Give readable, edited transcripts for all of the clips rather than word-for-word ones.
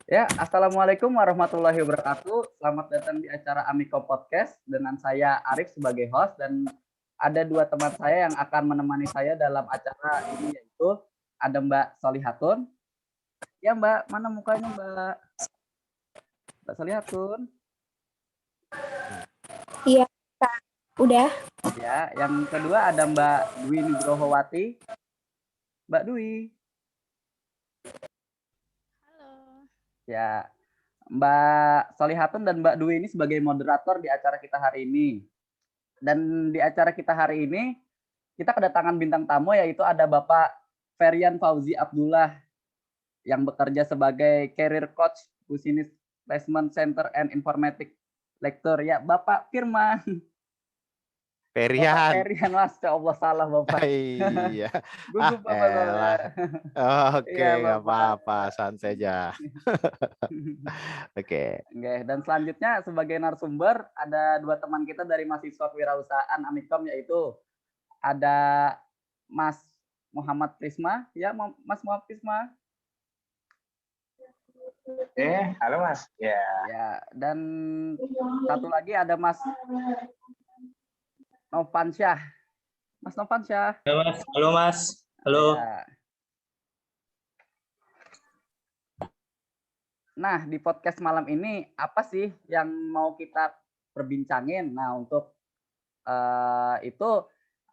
Ya, Assalamualaikum warahmatullahi wabarakatuh. Selamat datang di acara Amiko Podcast dengan saya Arif sebagai host dan ada dua teman saya yang akan menemani saya dalam acara ini yaitu ada Mbak Solihatun. Ya Mbak, mana mukanya Mbak? Mbak Solihatun. Iya, Kak. Udah. Ya, yang kedua ada Mbak Dwi Nugrohowati. Mbak Dwi. Halo. Ya, Mbak Solihatun dan Mbak Dwi ini sebagai moderator di acara kita hari ini. Dan di acara kita hari ini kita kedatangan bintang tamu yaitu ada Bapak Ferian Fauzi Abdullah yang bekerja sebagai career coach Business Placement Center and Informatics Lecturer. Ya, Bapak Firman. Bapak Ferian. Ferian, Masya Allah salah Bapak. Iya. Gugup Bapak soalnya. Oke, Iya, nggak Bapak. apa-apa, santai aja. Oke. Oke, dan selanjutnya sebagai narasumber ada dua teman kita dari mahasiswa kewirausahaan Amikom yaitu ada Mas Muhammad Prisma. Ya, Mas Muhammad Prisma. Halo Mas. Ya. Ya, dan satu lagi ada Mas Novansyah. Mas Novansyah. Halo Mas. Halo Mas. Halo. Ya. Nah, di podcast malam ini apa sih yang mau kita perbincangin? Nah, untuk itu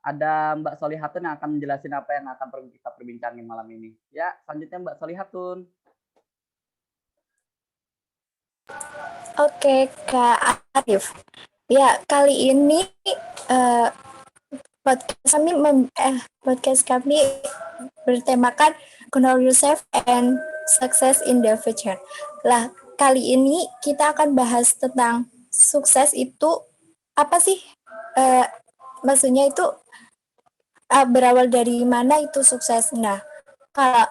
ada Mbak Solihatun yang akan menjelasin apa yang akan kita perbincangin malam ini. Ya, selanjutnya Mbak Solihatun. Oke, Kak Arif. Ya, kali ini podcast kami bertemakan Know Yourself and Success in the Future. Lah, kali ini kita akan bahas tentang sukses itu apa sih? Maksudnya itu berawal dari mana itu sukses. Nah, kalau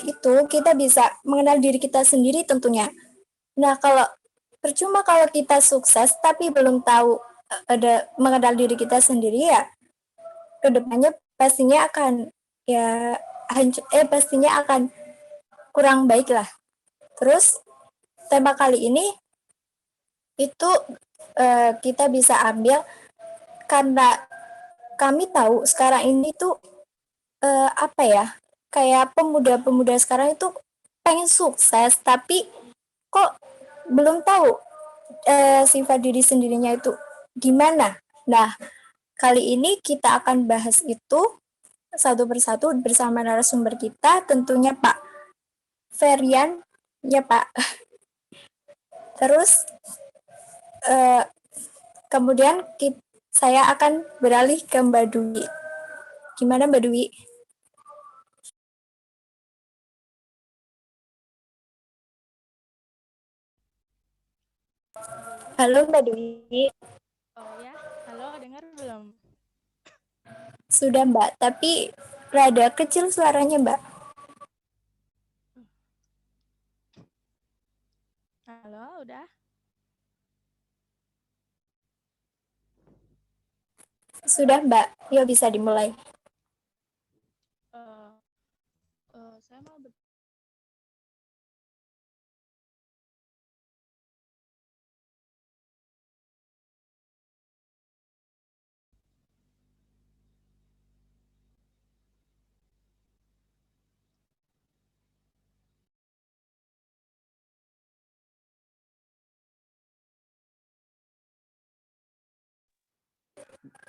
itu kita bisa mengenal diri kita sendiri tentunya. Nah, percuma kalau kita sukses tapi belum tahu ada mengenal diri kita sendiri, ya kedepannya pastinya akan pastinya akan kurang baik lah. Terus tema kali ini itu kita bisa ambil karena kami tahu sekarang ini tuh kayak pemuda-pemuda sekarang itu pengen sukses tapi kok belum tahu sifat diri sendirinya itu gimana. Nah, kali ini kita akan bahas itu satu persatu bersama narasumber kita, tentunya Pak Ferian, ya Pak. Terus kemudian saya akan beralih ke Mbak Dwi. Gimana Mbak Dwi? Halo Mbak Dwi. Oh ya, halo, dengar belum? Sudah Mbak, tapi rada kecil suaranya Mbak. Halo, udah? Sudah Mbak, yuk bisa dimulai. Saya mau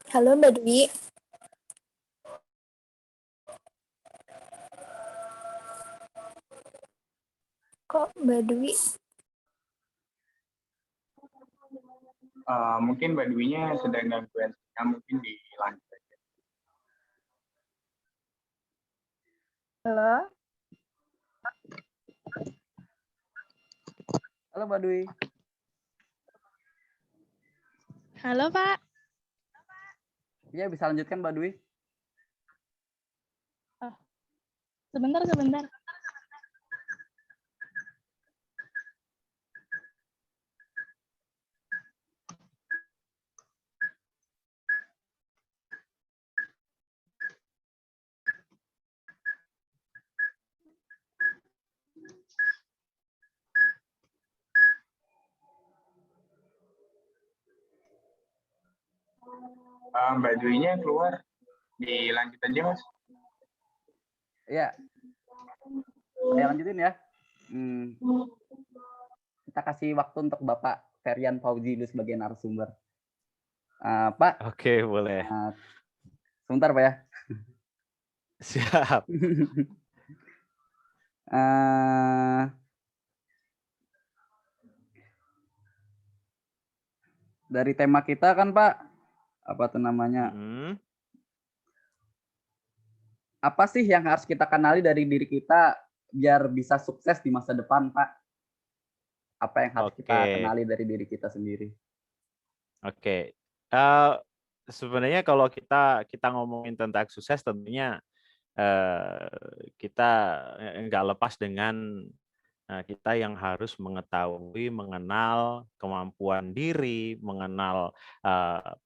Halo Mbak Dwi. Kok Mbak Dwi? Mungkin Mbak Dwi-nya sedang gangguan sinyal, mungkin dilanjut aja. Halo? Halo Mbak Dwi. Halo, Pak. Ya, bisa lanjutkan Mbak Dwi. Sebentar. Mbak Dwi-nya keluar, dilanjut aja Mas. Ya, saya lanjutin ya. Kita kasih waktu untuk Bapak Ferian Fauzi dulu sebagai narasumber. Pak, Oke, boleh. sebentar Pak ya. Siap. Dari tema kita kan Pak, apa tuh namanya? Apa sih yang harus kita kenali dari diri kita biar bisa sukses di masa depan, Pak? Apa yang harus kita kenali dari diri kita sendiri? Oke. Sebenarnya kalau kita ngomongin tentang sukses, tentunya kita nggak lepas dengan kita yang harus mengetahui, mengenal kemampuan diri, mengenal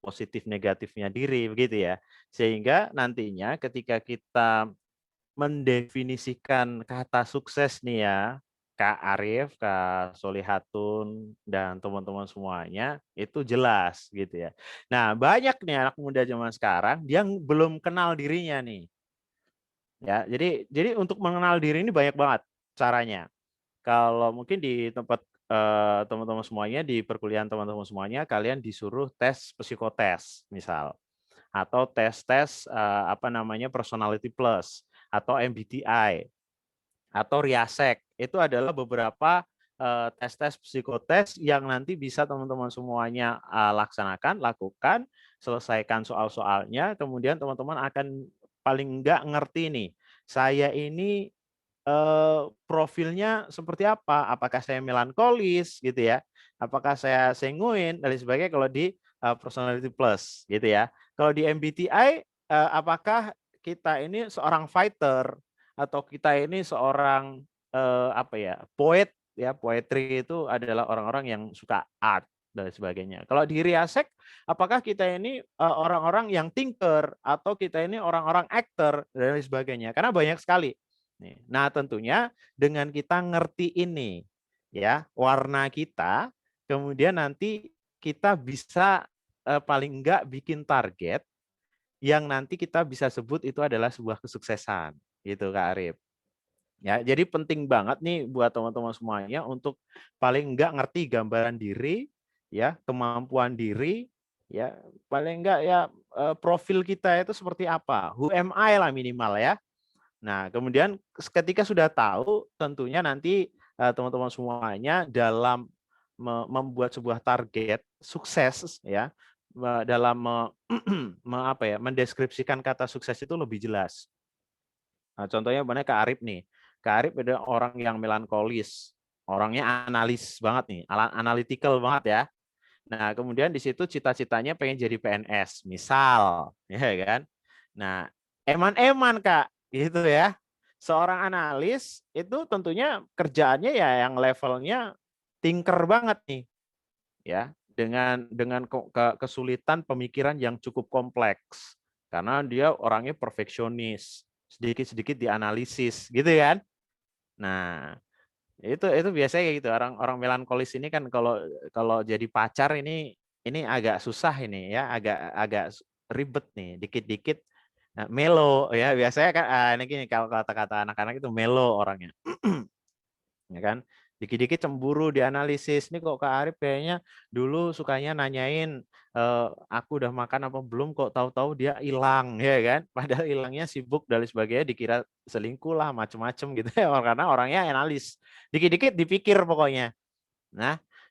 positif negatifnya diri, begitu ya. Sehingga nantinya ketika kita mendefinisikan kata sukses nih ya, Kak Arif, Kak Solihatun, dan teman-teman semuanya, itu jelas gitu ya. Nah, banyak nih anak muda zaman sekarang yang belum kenal dirinya nih. Ya, jadi untuk mengenal diri ini banyak banget caranya. Kalau mungkin di tempat teman-teman semuanya, di perkuliahan teman-teman semuanya, kalian disuruh tes psikotes misal, atau tes-tes apa namanya personality plus, atau MBTI, atau Riasek. Itu adalah beberapa tes-tes psikotes yang nanti bisa teman-teman semuanya lakukan, selesaikan soal-soalnya, kemudian teman-teman akan paling enggak ngerti nih, saya ini profilnya seperti apa? Apakah saya melankolis gitu ya? Apakah saya sanguin dan lain sebagainya kalau di personality plus gitu ya. Kalau di MBTI apakah kita ini seorang fighter atau kita ini seorang apa ya? Poet ya. Poetry itu adalah orang-orang yang suka art dan sebagainya. Kalau di Riasek, apakah kita ini orang-orang yang thinker atau kita ini orang-orang actor dan lain sebagainya? Karena banyak sekali. Nah, tentunya dengan kita ngerti ini, ya warna kita, kemudian nanti kita bisa paling enggak bikin target yang nanti kita bisa sebut itu adalah sebuah kesuksesan, gitu Kak Arif. Ya, jadi penting banget nih buat teman-teman semuanya untuk paling enggak ngerti gambaran diri, ya kemampuan diri, ya paling enggak ya profil kita itu seperti apa, who am I lah minimal ya. Nah, kemudian ketika sudah tahu, tentunya nanti teman-teman semuanya dalam membuat sebuah target sukses ya, dalam apa ya, mendeskripsikan kata sukses itu lebih jelas. Nah, contohnya benar Kak Arif nih. Kak Arif ada orang yang melankolis, orangnya analis banget nih, analytical banget ya. Nah, kemudian di situ cita-citanya pengen jadi PNS, misal, ya kan. Nah, eman-eman Kak, gitu ya. Seorang analis itu tentunya kerjaannya ya yang levelnya tinker banget nih, ya, dengan kesulitan pemikiran yang cukup kompleks. Karena dia orangnya perfeksionis, sedikit-sedikit dianalisis, gitu kan. Nah, itu biasanya kayak gitu. Orang melankolis ini kan kalau kalau jadi pacar ini agak susah ini ya, agak ribet nih, dikit-dikit melo ya. Biasanya kan ini gini, kalau kata-kata anak-anak itu melo orangnya. Ya kan? Dikit-dikit cemburu, dianalisis. Ini kok Kak Arif kayaknya dulu sukanya nanyain aku udah makan apa belum, kok tahu-tahu dia hilang ya kan. Padahal hilangnya sibuk dan sebagainya, dikira selingkuh lah macem-macem gitu ya, karena orangnya analis. Dikit-dikit dipikir pokoknya.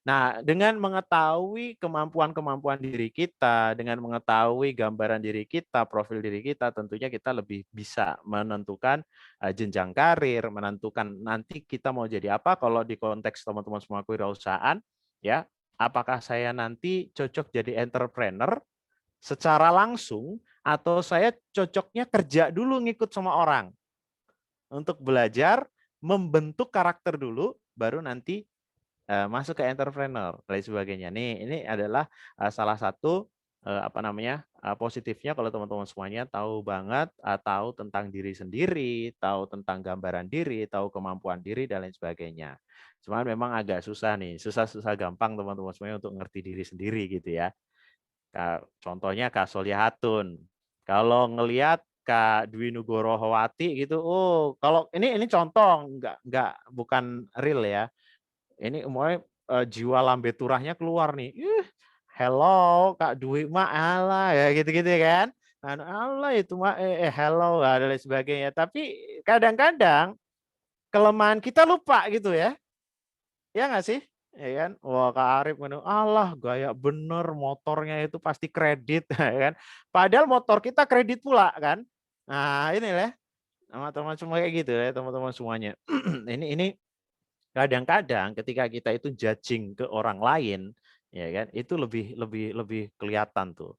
Nah, dengan mengetahui kemampuan-kemampuan diri kita, dengan mengetahui gambaran diri kita, profil diri kita, tentunya kita lebih bisa menentukan jenjang karir, menentukan nanti kita mau jadi apa. Kalau di konteks teman-teman semua kewirausahaan, ya, apakah saya nanti cocok jadi entrepreneur secara langsung atau saya cocoknya kerja dulu ngikut sama orang untuk belajar, membentuk karakter dulu, baru nanti masuk ke entrepreneur dan sebagainya. Ini adalah salah satu apa namanya positifnya kalau teman-teman semuanya tahu banget, tahu tentang diri sendiri, tahu tentang gambaran diri, tahu kemampuan diri dan lain sebagainya. Cuman memang agak susah nih, susah-susah gampang teman-teman semuanya untuk ngerti diri sendiri gitu ya. Contohnya Kak Solihatun. Kalau ngelihat Kak Dwi Nugrohowati gitu, oh kalau ini contoh, nggak bukan real ya. Ini umumnya jiwa lambe turahnya keluar nih. Hello Kak Dwi mah alah ya gitu-gitu kan. Allah itu mah hello dan lain sebagainya. Tapi kadang-kadang kelemahan kita lupa gitu ya. Ya nggak sih? Ya kan? Wah, Kak Arif Allah gaya bener motornya itu pasti kredit ya kan. Padahal motor kita kredit pula kan. Nah, ini ya. Teman-teman semua kayak gitu ya, teman-teman semuanya. Ini kadang-kadang ketika kita itu judging ke orang lain, ya kan, itu lebih kelihatan tuh.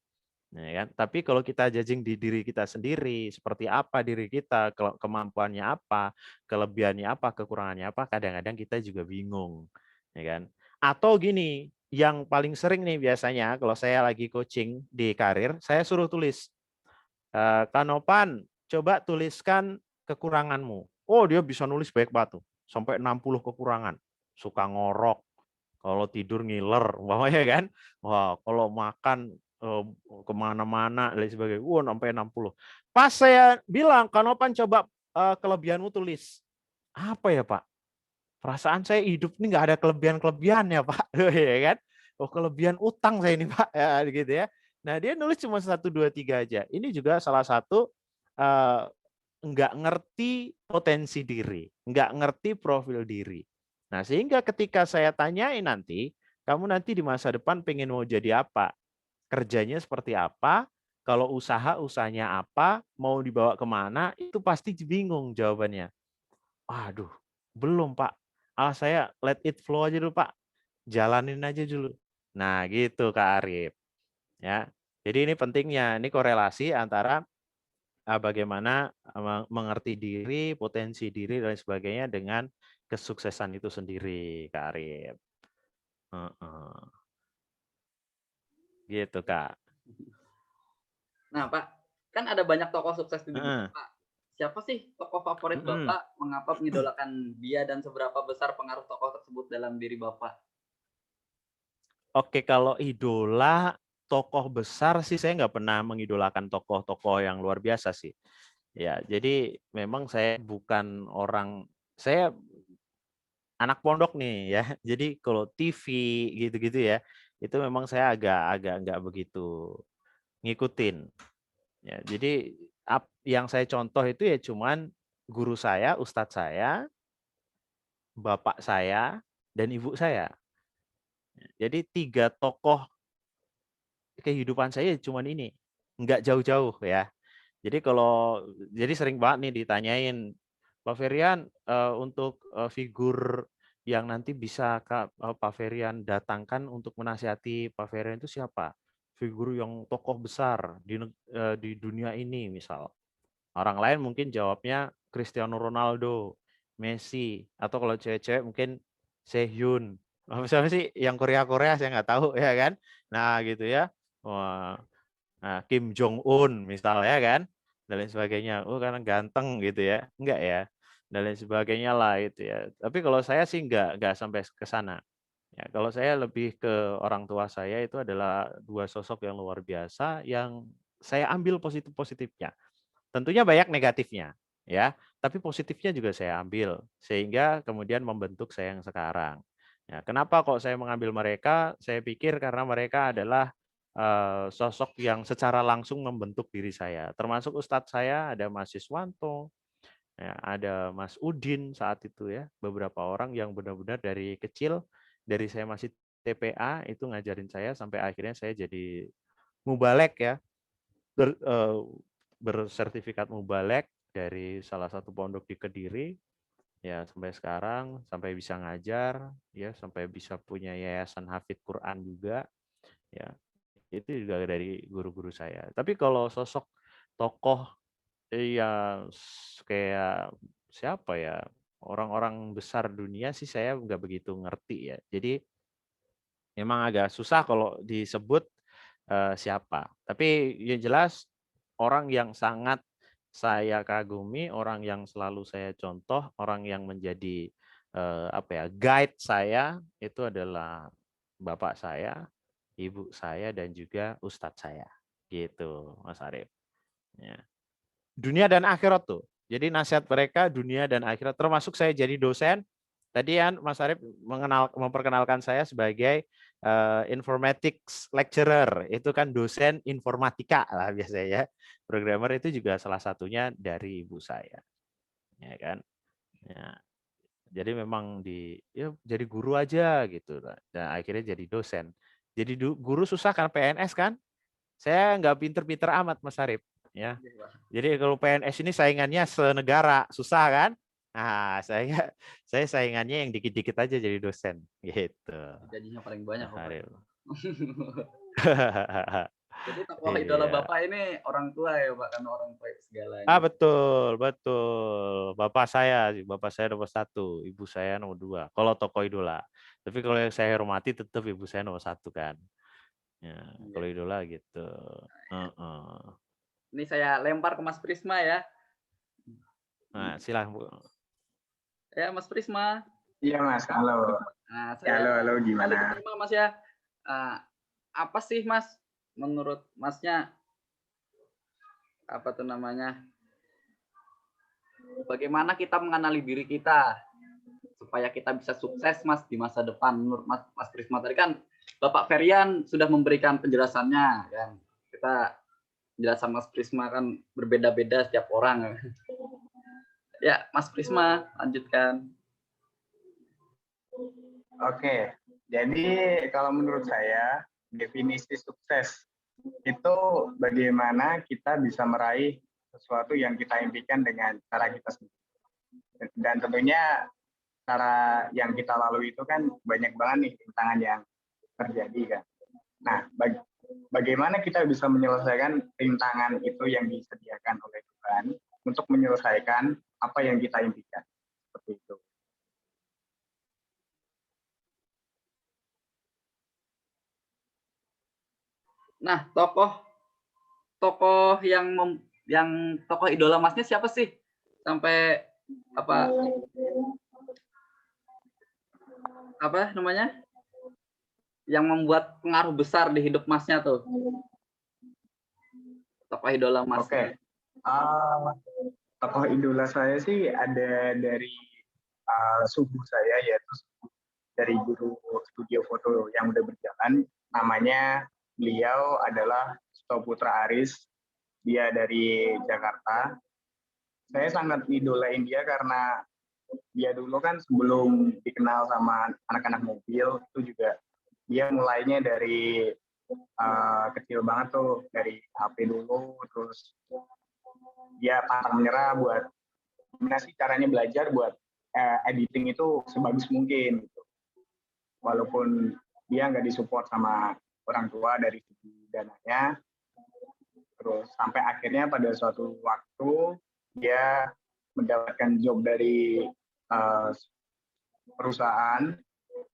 Ya kan? Tapi kalau kita judging di diri kita sendiri, seperti apa diri kita, kemampuannya apa, kelebihannya apa, kekurangannya apa, kadang-kadang kita juga bingung, ya kan? Atau gini, yang paling sering nih biasanya kalau saya lagi coaching di karir, saya suruh tulis, Kanopan, coba tuliskan kekuranganmu. Oh, dia bisa nulis baik banget tuh, sampai 60 kekurangan. Suka ngorok, kalau tidur ngiler, umpamanya kan. Wah, kalau makan kemana-mana dan sebagainya. Wah, sampai 60. Pas saya bilang, Kanopan coba kelebihanmu tulis. Apa ya Pak? Perasaan saya hidup ini nggak ada kelebihan-kelebihannya Pak. Ya kan? Oh, kelebihan utang saya ini Pak. Ya, gitu ya. Nah, dia nulis cuma 1, 2, 3 aja. Ini juga salah satu nggak ngerti potensi diri, nggak ngerti profil diri. Nah, sehingga ketika saya tanyain nanti, kamu nanti di masa depan pengen mau jadi apa? Kerjanya seperti apa? Kalau usaha, usahanya apa? Mau dibawa kemana? Itu pasti bingung jawabannya. Waduh, belum Pak. Saya let it flow aja dulu Pak. Jalanin aja dulu. Nah, gitu Kak Arif. Ya. Jadi ini pentingnya, ini korelasi antara bagaimana mengerti diri, potensi diri dan sebagainya dengan kesuksesan itu sendiri, Kak Arif. Gitu, Kak. Nah, Pak, kan ada banyak tokoh sukses di dunia, Pak. Siapa sih tokoh favorit Bapak? Mengapa mengidolakan dia dan seberapa besar pengaruh tokoh tersebut dalam diri Bapak? Oke, kalau idola tokoh besar sih saya nggak pernah mengidolakan tokoh-tokoh yang luar biasa sih. Ya, jadi memang saya bukan orang, saya anak pondok nih ya. Jadi kalau TV gitu-gitu ya, itu memang saya agak nggak begitu ngikutin. Ya, jadi yang saya contoh itu ya cuman guru saya, ustadz saya, bapak saya, dan ibu saya. Jadi 3 tokoh kehidupan saya cuman ini, nggak jauh-jauh ya. Jadi sering banget nih ditanyain, Pak Ferian untuk figur yang nanti bisa Pak Ferian datangkan untuk menasihati Pak Ferian itu siapa? Figur yang tokoh besar di dunia ini misal. Orang lain mungkin jawabnya Cristiano Ronaldo, Messi, atau kalau cewek-cewek mungkin Sehun. Siapa sih yang Korea-Korea saya nggak tahu ya kan. Nah gitu ya. Wah, nah, Kim Jong Un misalnya kan, dan lain sebagainya. Oh karena ganteng gitu ya, enggak ya, dan lain sebagainya lah itu ya. Tapi kalau saya sih enggak sampai ke sana. Ya, kalau saya lebih ke orang tua saya itu adalah 2 sosok yang luar biasa yang saya ambil positif-positifnya. Tentunya banyak negatifnya, ya. Tapi positifnya juga saya ambil sehingga kemudian membentuk saya yang sekarang. Ya, kenapa kok saya mengambil mereka? Saya pikir karena mereka adalah sosok yang secara langsung membentuk diri saya. Termasuk ustadz saya ada Mas Siswanto, ya, ada Mas Udin saat itu ya, beberapa orang yang benar-benar dari kecil, dari saya masih TPA itu ngajarin saya sampai akhirnya saya jadi mubalek ya, bersertifikat mubalek dari salah satu pondok di Kediri ya sampai sekarang, sampai bisa ngajar ya, sampai bisa punya yayasan hafid Quran juga ya. Itu juga dari guru-guru saya. Tapi kalau sosok tokoh ya kayak siapa ya, orang-orang besar dunia sih saya nggak begitu ngerti ya. Jadi memang agak susah kalau disebut siapa. Tapi yang jelas orang yang sangat saya kagumi, orang yang selalu saya contoh, orang yang menjadi guide saya itu adalah bapak saya, ibu saya dan juga ustadz saya. Gitu, Mas Arif. Ya. Dunia dan akhirat tuh. Jadi nasihat mereka dunia dan akhirat, termasuk saya jadi dosen. Tadi kan Mas Arif memperkenalkan saya sebagai informatics lecturer. Itu kan dosen informatika lah biasanya ya. Programmer itu juga salah satunya dari ibu saya. Ya kan? Ya. Jadi memang jadi guru aja gitu. Dan akhirnya jadi dosen. Jadi guru susah kan, PNS kan? Saya nggak pinter-pinter amat Mas Arif. Ya. Jadi kalau PNS ini saingannya senegara, susah kan? Nah, saya saingannya yang dikit-dikit aja jadi dosen gitu. Gajinya paling banyak. Mas Arif. Jadi tokoh idola Bapak ini orang tua ya Pak, karena orang tua itu segalanya. Betul. Bapak saya nomor 1, ibu saya nomor 2. Kalau tokoh idola. Tapi kalau yang saya hormati tetap ibu saya nomor 1 kan. Ya, kalau idola gitu. Ini saya lempar ke Mas Prisma ya. Nah, silakan. Ya, Mas Prisma. Iya, Mas. Halo. Nah, halo, gimana? Terima Mas ya. Apa sih Mas menurut Masnya apa tuh namanya? Bagaimana kita mengenali diri kita supaya kita bisa sukses Mas di masa depan? Menurut Mas Prisma tadi kan Bapak Ferian sudah memberikan penjelasannya kan. Kita penjelasan Mas Prisma kan berbeda-beda setiap orang. Ya, Mas Prisma, lanjutkan. Oke, jadi kalau menurut saya, definisi sukses itu bagaimana kita bisa meraih sesuatu yang kita impikan dengan cara kita sendiri. Dan tentunya cara yang kita lalui itu kan banyak banget nih rintangan yang terjadi kan. Nah, bagaimana kita bisa menyelesaikan rintangan itu yang disediakan oleh Tuhan untuk menyelesaikan apa yang kita impikan. Seperti itu. Nah, tokoh yang tokoh idola Masnya siapa sih? Sampai apa namanya? Yang membuat pengaruh besar di hidup Masnya tuh. Tokoh idola Mas. Oke. Tokoh idola saya sih ada dari subuh saya, yaitu dari guru studio foto yang udah berjalan. Namanya beliau adalah Suto Putra Aris. Dia dari Jakarta. Saya sangat idolain dia karena dia dulu kan sebelum dikenal sama anak-anak mobil itu juga dia mulainya dari kecil banget tuh, dari HP dulu, terus dia pantang menyerah buat gimana sih caranya belajar buat editing itu sebagus mungkin gitu. Walaupun dia nggak disupport sama orang tua dari segi dananya, terus sampai akhirnya pada suatu waktu dia mendapatkan job dari perusahaan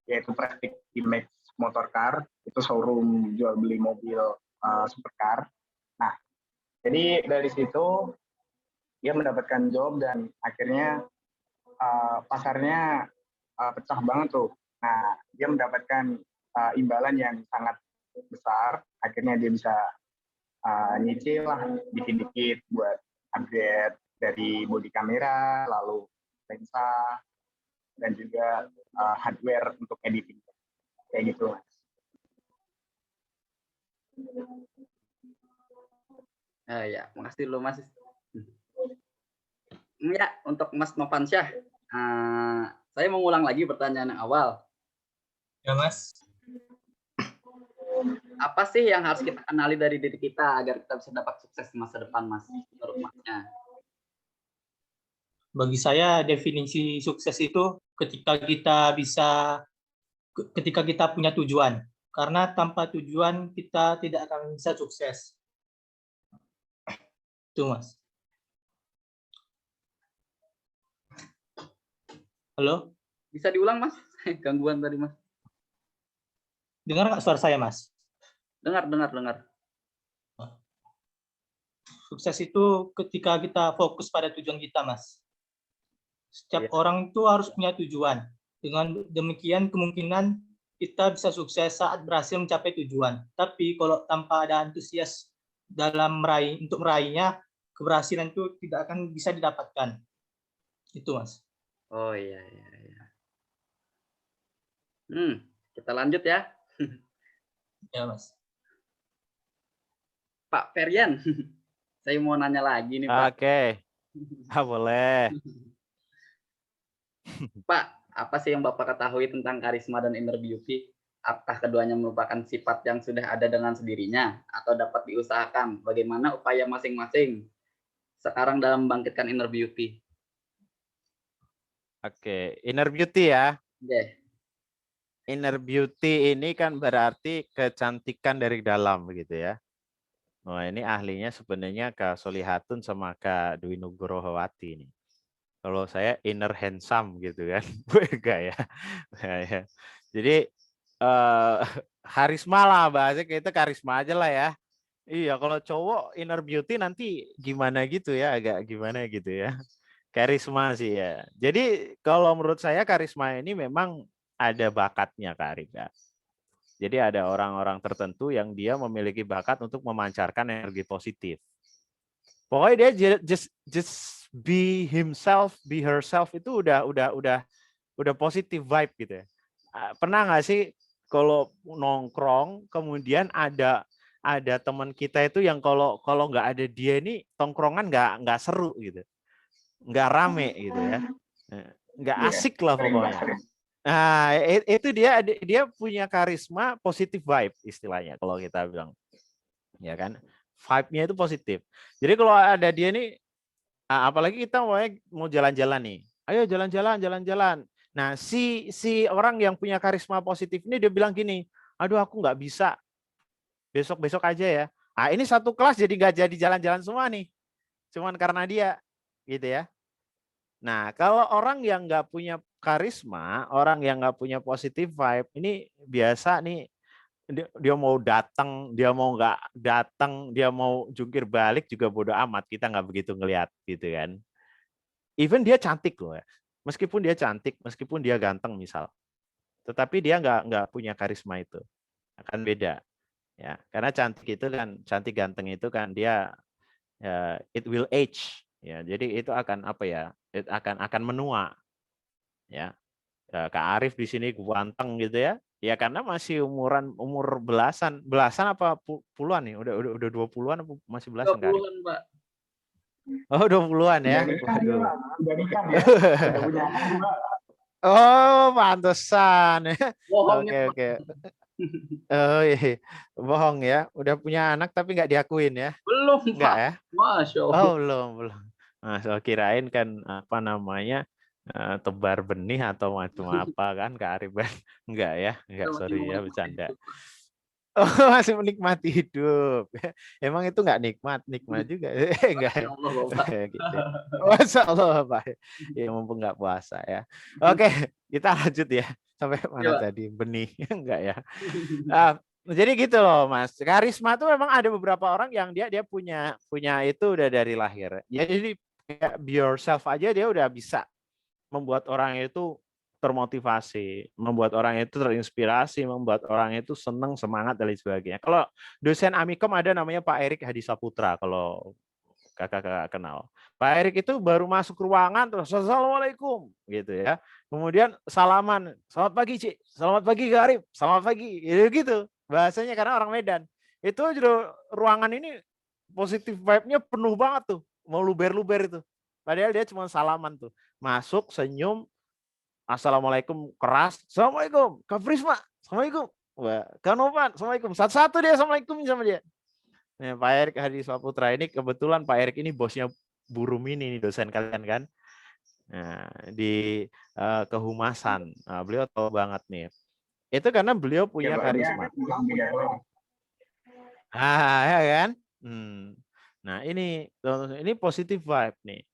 yaitu Prestige Image Motorcar, itu showroom jual beli mobil supercar. Nah, jadi dari situ dia mendapatkan job dan akhirnya pasarnya pecah banget tuh. Nah, dia mendapatkan imbalan yang sangat besar. Akhirnya dia bisa nyicil lah dikit-dikit buat upgrade dari bodi kamera, lalu lensa, dan juga hardware untuk editing. Kayak gitu, Mas. Ya, makasih lo Mas. Ya, untuk Mas Novansyah, saya mengulang lagi pertanyaan yang awal. Ya, Mas. Apa sih yang harus kita kenali dari diri kita agar kita bisa dapat sukses di masa depan, Mas? Menurut Masnya? Bagi saya definisi sukses itu ketika kita punya tujuan. Karena tanpa tujuan kita tidak akan bisa sukses. Itu, Mas. Halo? Bisa diulang, Mas? Gangguan tadi, Mas. Dengar nggak suara saya, Mas? Dengar. Sukses itu ketika kita fokus pada tujuan kita, Mas. Setiap Yes. orang itu harus punya tujuan. Dengan demikian kemungkinan kita bisa sukses saat berhasil mencapai tujuan. Tapi kalau tanpa ada antusias dalam untuk meraihnya, keberhasilan itu tidak akan bisa didapatkan. Itu, Mas. Oh iya. Kita lanjut ya. Ya, Mas. Pak Feryan, saya mau nanya lagi nih Pak. Oke. Boleh. Pak, apa sih yang Bapak ketahui tentang karisma dan inner beauty? Apakah keduanya merupakan sifat yang sudah ada dengan sendirinya atau dapat diusahakan? Bagaimana upaya masing-masing sekarang dalam membangkitkan inner beauty? Oke, inner beauty ya. Oke. Inner beauty ini kan berarti kecantikan dari dalam begitu ya. Nah, ini ahlinya sebenarnya Kak Solihatun sama Kak Dwi Nugrohowati nih. Kalau saya inner handsome gitu kan. Enggak ya. Jadi karisma lah bahasanya, kita karisma aja lah ya. Iya, kalau cowok inner beauty nanti gimana gitu ya, agak gimana gitu ya. Karisma sih ya. Jadi kalau menurut saya karisma ini memang ada bakatnya Kak Arika. Jadi ada orang-orang tertentu yang dia memiliki bakat untuk memancarkan energi positif. Pokoknya dia just be himself, be herself itu udah positif vibe gitu ya. Pernah nggak sih kalau nongkrong kemudian ada teman kita itu yang kalau nggak ada dia ini tongkrongan nggak seru gitu, nggak rame gitu ya, nggak asik lah pokoknya. Nah, itu dia punya karisma positif vibe istilahnya kalau kita bilang. Ya kan? Vibe-nya itu positif. Jadi kalau ada dia nih, apalagi kita mau jalan-jalan nih. Ayo jalan-jalan. Nah, si orang yang punya karisma positif ini dia bilang gini, aduh aku nggak bisa. Besok aja ya. Ah, ini satu kelas jadi nggak jadi jalan-jalan semua nih. Cuman karena dia gitu ya. Nah, kalau orang yang nggak punya karisma, orang yang nggak punya positive vibe, ini biasa nih dia mau datang, dia mau nggak datang, dia mau jungkir balik juga bodo amat, kita nggak begitu ngelihat gitu kan. Even dia cantik loh ya, meskipun dia cantik, meskipun dia ganteng misal, tetapi dia nggak punya karisma itu, akan beda ya. Karena cantik itu kan, cantik ganteng itu kan dia it will age ya, jadi itu akan apa ya, akan menua ya. Kak Arif di sini ganteng gitu ya. Ya karena masih umur belasan apa puluhan nih? Udah 20-an apa masih belasan Kak Arif? 20-an, Pak. Oh, 20-an ya. Udah nikah ya. Udah punya anak juga. Oh, pantesan. Bohongnya, Oke. Oh iya, bohong ya. Udah punya anak tapi nggak diakuin ya? Belum, Enggak Pak. ya? Masya Allah. Oh, belum. Nah, so kirain kan apa namanya, tebar benih atau macam apa kan Kak Arif kan? Enggak ya? Enggak, sorry ya bercanda. Oh, masih menikmati hidup. Emang itu enggak nikmat juga. Enggak ya? Gitu. Masya Allah Pak. Ya mumpung enggak puasa ya. Oke, kita lanjut ya. Sampai mana tadi? Benih. Enggak ya? Jadi gitu loh Mas. Karisma tuh memang ada beberapa orang yang dia punya itu udah dari lahir. Ya, jadi kayak be yourself aja dia udah bisa membuat orang itu termotivasi, membuat orang itu terinspirasi, membuat orang itu senang, semangat dan lain sebagainya. Kalau dosen Amikom ada namanya Pak Erik Hadisaputra, kalau kakak kenal. Pak Erik itu baru masuk ruangan terus assalamualaikum gitu ya. Kemudian salaman, selamat pagi Cik, selamat pagi Kak Arif, selamat pagi gitu. Bahasanya karena orang Medan. Itu ruangan ini positif vibe-nya penuh banget tuh, mau luber-luber itu. Padahal dia cuma salaman tuh. Masuk, senyum, assalamualaikum keras, assalamualaikum, Kak Prisma, assalamualaikum, wah, Kak Novan, assalamualaikum, satu-satu dia assalamualaikum sama dia. Nah, Pak Erik Hadisaputra ini kebetulan Pak Erik ini bosnya Bu Rumi nih dosen kalian kan, nah, di kehumasan, nah, beliau tahu banget nih. Itu karena beliau punya karisma. Ya kan? Nah ini positive vibe nih.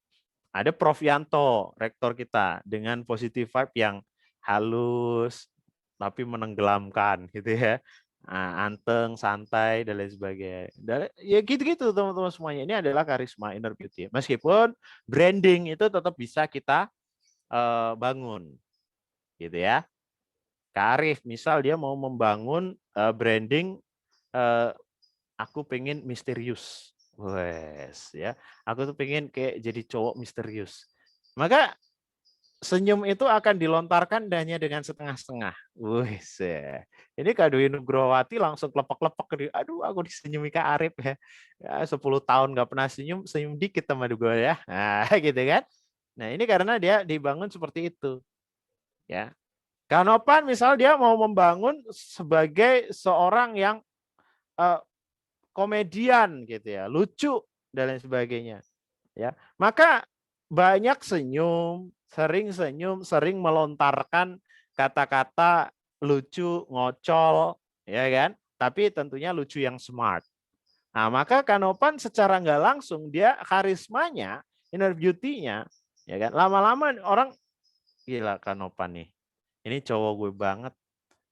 Ada Prof Yanto, rektor kita, dengan positive vibe yang halus tapi menenggelamkan gitu ya. Nah, anteng, santai dan lain sebagainya. Ya gitu-gitu teman-teman semuanya. Ini adalah karisma inner beauty. Meskipun branding itu tetap bisa kita bangun. Gitu ya. Kak Arif, misal dia mau membangun branding, aku pengen misterius. Wes, ya. Aku tuh pengen kayak jadi cowok misterius. Maka senyum itu akan dilontarkan hanya dengan setengah-setengah. Wes, ya. Ini Kak Dwi Nugrowati langsung klepek-klepek. Aduh, aku disenyumi Kak Arif ya. Ya 10 tahun nggak pernah senyum, senyum dikit sama gue ya. Nah, gitu kan. Nah, ini karena dia dibangun seperti itu. Ya. Kanopan misal dia mau membangun sebagai seorang yang komedian gitu ya, lucu dan lain sebagainya. Ya, maka banyak senyum, sering melontarkan kata-kata lucu, ngocol, ya kan? Tapi tentunya lucu yang smart. Nah, maka Kanopan secara nggak langsung dia karismanya, inner beauty-nya, ya kan? Lama-lama orang gila Kanopan nih. Ini cowok gue banget.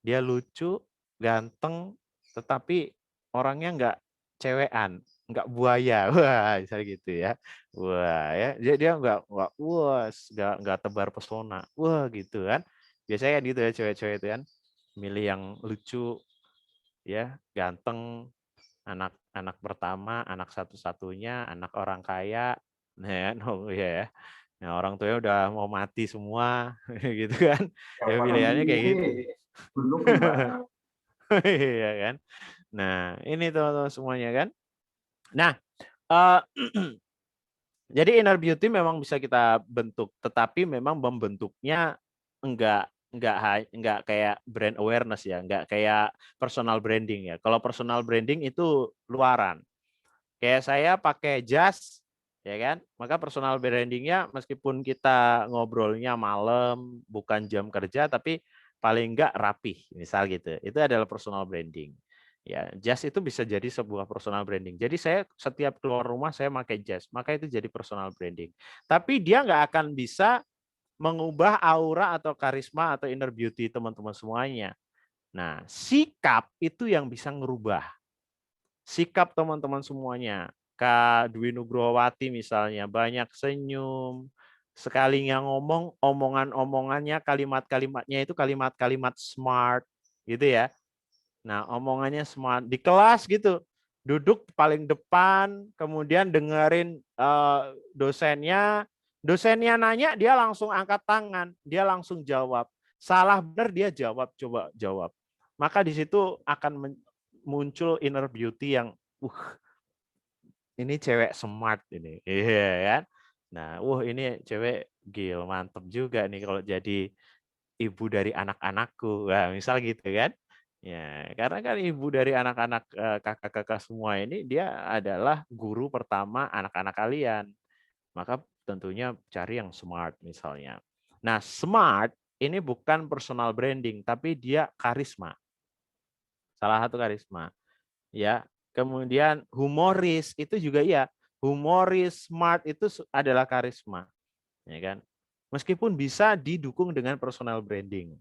Dia lucu, ganteng, tetapi orangnya nggak cewekan, nggak buaya. Wah, misalnya gitu ya. Wah, ya. Dia nggak wah, nggak tebar pesona. Wah, gitu kan. Biasanya kan gitu ya cewek-cewek itu kan. Milih yang lucu, ya, ganteng, anak pertama, anak satu-satunya, anak orang kaya. Nah, oh ya. Nah, orang tuanya udah mau mati semua, gitu kan. Ya pilihannya kayak gitu. Belum, Mbak. Iya kan. Nah, ini teman-teman semuanya kan. Nah, jadi inner beauty memang bisa kita bentuk, tetapi memang membentuknya enggak kayak brand awareness ya, enggak kayak personal branding ya. Kalau personal branding itu luaran. Kayak saya pakai jas, ya kan? Maka personal brandingnya meskipun kita ngobrolnya malam, bukan jam kerja, tapi paling enggak rapih, misal gitu. Itu adalah personal branding. Ya, jas itu bisa jadi sebuah personal branding. Jadi saya setiap keluar rumah saya pakai jas, maka itu jadi personal branding. Tapi dia nggak akan bisa mengubah aura atau karisma atau inner beauty teman-teman semuanya. Nah, sikap itu yang bisa ngerubah. Sikap teman-teman semuanya. Kak Dwi Nugrowati misalnya banyak senyum, sekalinya ngomong, omongan-omongannya, kalimat-kalimatnya itu kalimat-kalimat smart gitu ya. Nah, omongannya smart di kelas gitu. Duduk paling depan, kemudian dengerin dosennya. Dosennya nanya, dia langsung angkat tangan, dia langsung jawab. Salah benar dia jawab, coba jawab. Maka di situ akan muncul inner beauty yang ini cewek smart ini. Iya kan? Nah, ini cewek gil, mantep juga nih kalau jadi ibu dari anak-anakku. Wah, misal gitu kan. Ya, karena kan ibu dari anak-anak kakak-kakak semua ini dia adalah guru pertama anak-anak kalian. Maka tentunya cari yang smart misalnya. Nah, smart ini bukan personal branding tapi dia karisma. Salah satu karisma. Ya. Kemudian humoris itu juga ya. Humoris, smart itu adalah karisma. Ya kan? Meskipun bisa didukung dengan personal branding.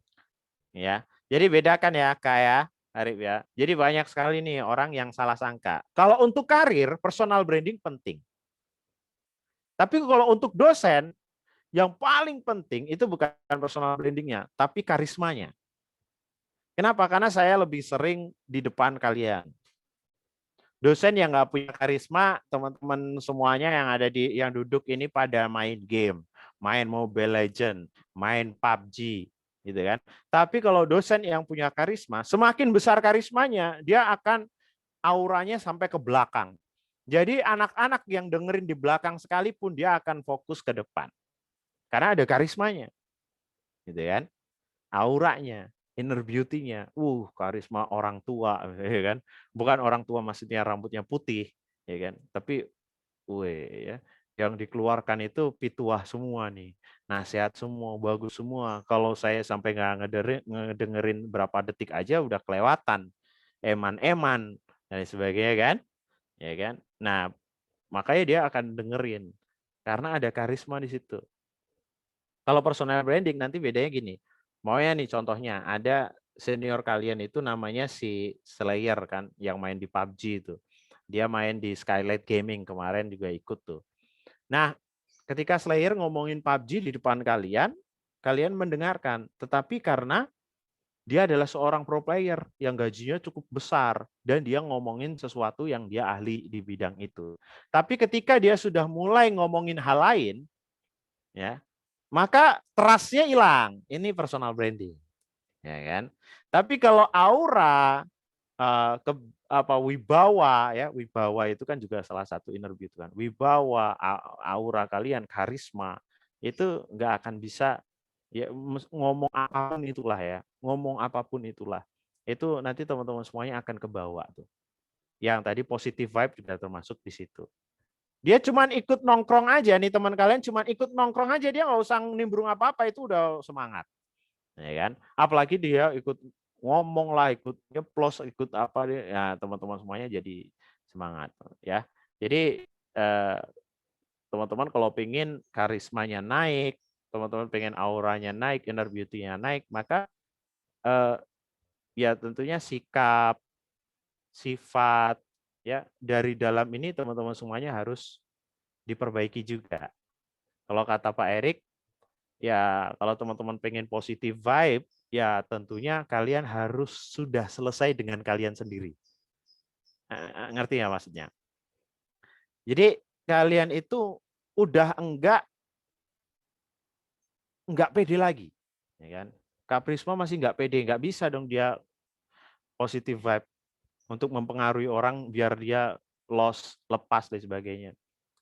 Ya. Jadi bedakan ya Kak ya, Arif ya. Jadi banyak sekali nih orang yang salah sangka. Kalau untuk karir, personal branding penting. Tapi kalau untuk dosen, yang paling penting itu bukan personal brandingnya, tapi karismanya. Kenapa? Karena saya lebih sering di depan kalian. Dosen yang nggak punya karisma, teman-teman semuanya yang duduk ini pada main game, main Mobile Legend, main PUBG, gitu kan. Tapi kalau dosen yang punya karisma, semakin besar karismanya, dia akan auranya sampai ke belakang. Jadi anak-anak yang dengerin di belakang sekalipun dia akan fokus ke depan. Karena ada karismanya. Gitu kan? Auranya, inner beauty-nya. Karisma orang tua, ya kan? Bukan orang tua maksudnya rambutnya putih, ya kan? Tapi ya, yang dikeluarkan itu pituah semua nih. Nasihat semua, bagus semua. Kalau saya sampai nggak ngedengerin berapa detik aja udah kelewatan. Eman-eman dan sebagainya kan? Ya kan? Nah, makanya dia akan dengerin karena ada karisma di situ. Kalau personal branding nanti bedanya gini. Maunya nih contohnya ada senior kalian itu namanya si Slayer kan yang main di PUBG itu. Dia main di Skylight Gaming kemarin juga ikut tuh. Nah, ketika Slayer ngomongin PUBG di depan kalian, kalian mendengarkan. Tetapi karena dia adalah seorang pro player yang gajinya cukup besar dan dia ngomongin sesuatu yang dia ahli di bidang itu. Tapi ketika dia sudah mulai ngomongin hal lain, ya, maka trust-nya hilang. Ini personal branding, ya kan? Tapi kalau aura, wibawa, ya, wibawa itu kan juga salah satu inner beauty kan. Wibawa, aura kalian, karisma itu nggak akan bisa, ya, ngomong apapun itulah, ya, ngomong apapun itulah, itu nanti teman-teman semuanya akan kebawa tuh. Yang tadi positive vibe juga termasuk di situ. Dia cuman ikut nongkrong aja nih, teman kalian cuman ikut nongkrong aja, dia nggak usah nimbrung apa-apa, itu udah semangat, ya kan? Apalagi dia ikut ngomong lah, ikut nyeplos, ikut apa, ya teman-teman semuanya jadi semangat, ya. Jadi teman-teman kalau pengen karismanya naik, teman-teman pengen auranya naik, inner beauty-nya naik, maka ya tentunya sikap, sifat, ya, dari dalam ini teman-teman semuanya harus diperbaiki juga. Kalau kata Pak Erik, ya kalau teman-teman pengen positive vibe, ya tentunya kalian harus sudah selesai dengan kalian sendiri. Ngerti ya maksudnya? Jadi kalian itu udah enggak pede lagi, ya kan? Kak Prisma masih enggak pede, enggak bisa dong dia positive vibe untuk mempengaruhi orang biar dia lepas dan sebagainya,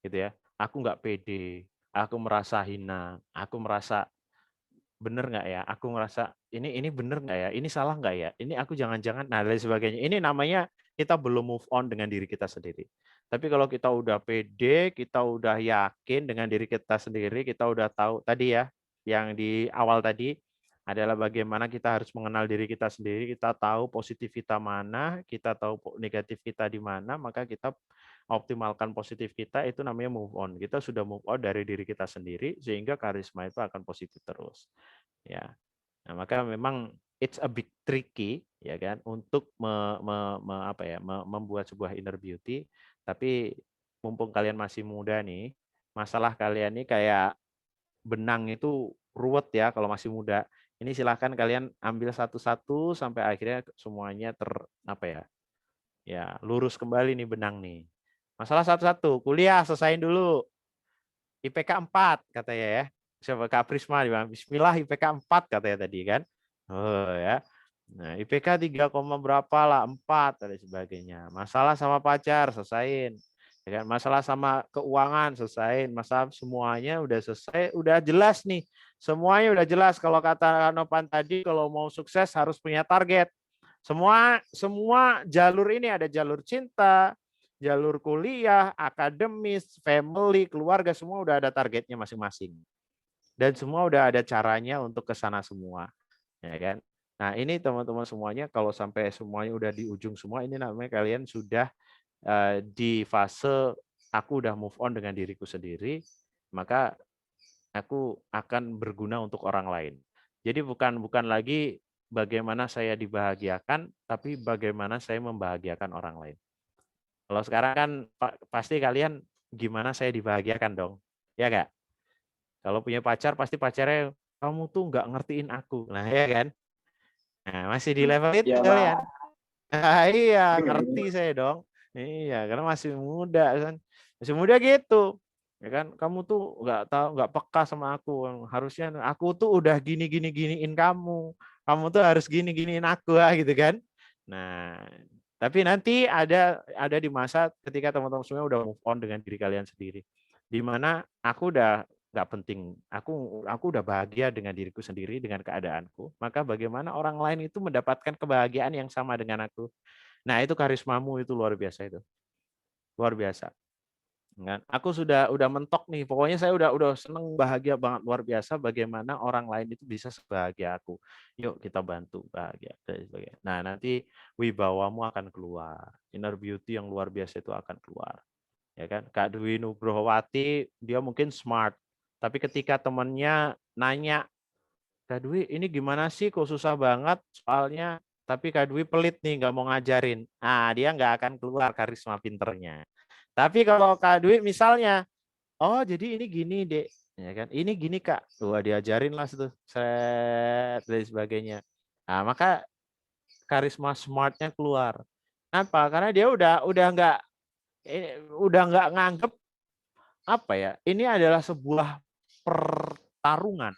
gitu ya. Aku enggak pede, aku merasa hina, aku merasa bener nggak ya, aku ngerasa ini bener nggak ya, ini salah nggak ya, ini aku jangan-jangan, nah dan sebagainya. Ini namanya kita belum move on dengan diri kita sendiri. Tapi kalau kita udah pede, kita udah yakin dengan diri kita sendiri, kita udah tahu tadi ya, yang di awal tadi adalah bagaimana kita harus mengenal diri kita sendiri, kita tahu positif kita mana, kita tahu negatif kita di mana, maka kita optimalkan positif kita, itu namanya move on. Kita sudah move on dari diri kita sendiri, sehingga karisma itu akan positif terus. Ya, nah, maka memang it's a bit tricky, ya kan, untuk membuat sebuah inner beauty. Tapi mumpung kalian masih muda nih, masalah kalian nih kayak benang itu ruwet ya kalau masih muda. Ini silahkan kalian ambil satu-satu sampai akhirnya semuanya ya lurus kembali nih benang nih. Masalah satu-satu, kuliah selesain dulu. IPK 4 katanya ya. Siapa Kak Prisma bilang, bismillah IPK 4 katanya tadi kan. Oh ya. Nah, IPK 3, berapa lah, 4 dan sebagainya. Masalah sama pacar selesain. Ya kan? Masalah sama keuangan selesain. Masalah semuanya udah selesai, udah jelas nih. Semuanya udah jelas. Kalau kata Nopan tadi, kalau mau sukses harus punya target. Semua jalur ini ada jalur cinta, jalur kuliah, akademis, family, keluarga, semua udah ada targetnya masing-masing. Dan semua udah ada caranya untuk ke sana semua. Ya kan? Nah, ini teman-teman semuanya kalau sampai semuanya udah di ujung semua, ini namanya kalian sudah di fase aku udah move on dengan diriku sendiri, maka aku akan berguna untuk orang lain. Jadi bukan lagi bagaimana saya dibahagiakan, tapi bagaimana saya membahagiakan orang lain. Kalau sekarang kan pasti kalian gimana saya dibahagiakan dong, ya nggak? Kalau punya pacar pasti pacarnya, kamu tuh nggak ngertiin aku, nah ya kan? Nah, masih di level itu Ya, kalian. Iya, Pak. ngerti saya dong. Iya, karena masih muda kan, masih muda gitu. Ya kan, kamu tuh nggak tahu, nggak peka sama aku. Harusnya aku tuh udah giniin kamu. Kamu tuh harus giniin aku gitu kan. Nah, tapi nanti ada di masa ketika teman-teman semua udah move on dengan diri kalian sendiri, di mana aku udah nggak penting, aku udah bahagia dengan diriku sendiri, dengan keadaanku, maka bagaimana orang lain itu mendapatkan kebahagiaan yang sama dengan aku. Nah, itu karismamu itu luar biasa itu. Luar biasa. Kan? Aku sudah mentok nih. Pokoknya saya udah seneng, bahagia banget, luar biasa bagaimana orang lain itu bisa sebahagia aku. Yuk kita bantu bahagia dan sebagainya. Nah, nanti wibawamu akan keluar. Inner beauty yang luar biasa itu akan keluar. Ya kan? Kak Dwi Nugrohowati dia mungkin smart, tapi ketika temannya nanya, Kak Dwi ini gimana sih kok susah banget soalnya, tapi Kak Dwi pelit nih nggak mau ngajarin. Ah, dia nggak akan keluar karisma pinternya. Tapi kalau Kak Dwi misalnya, oh jadi ini gini Dek, ya kan? Ini gini Kak, wah diajarin lah itu, set dan sebagainya. Nah, maka karisma smartnya keluar. Kenapa? Karena dia udah nggak nganggep apa ya, ini adalah sebuah pertarungan.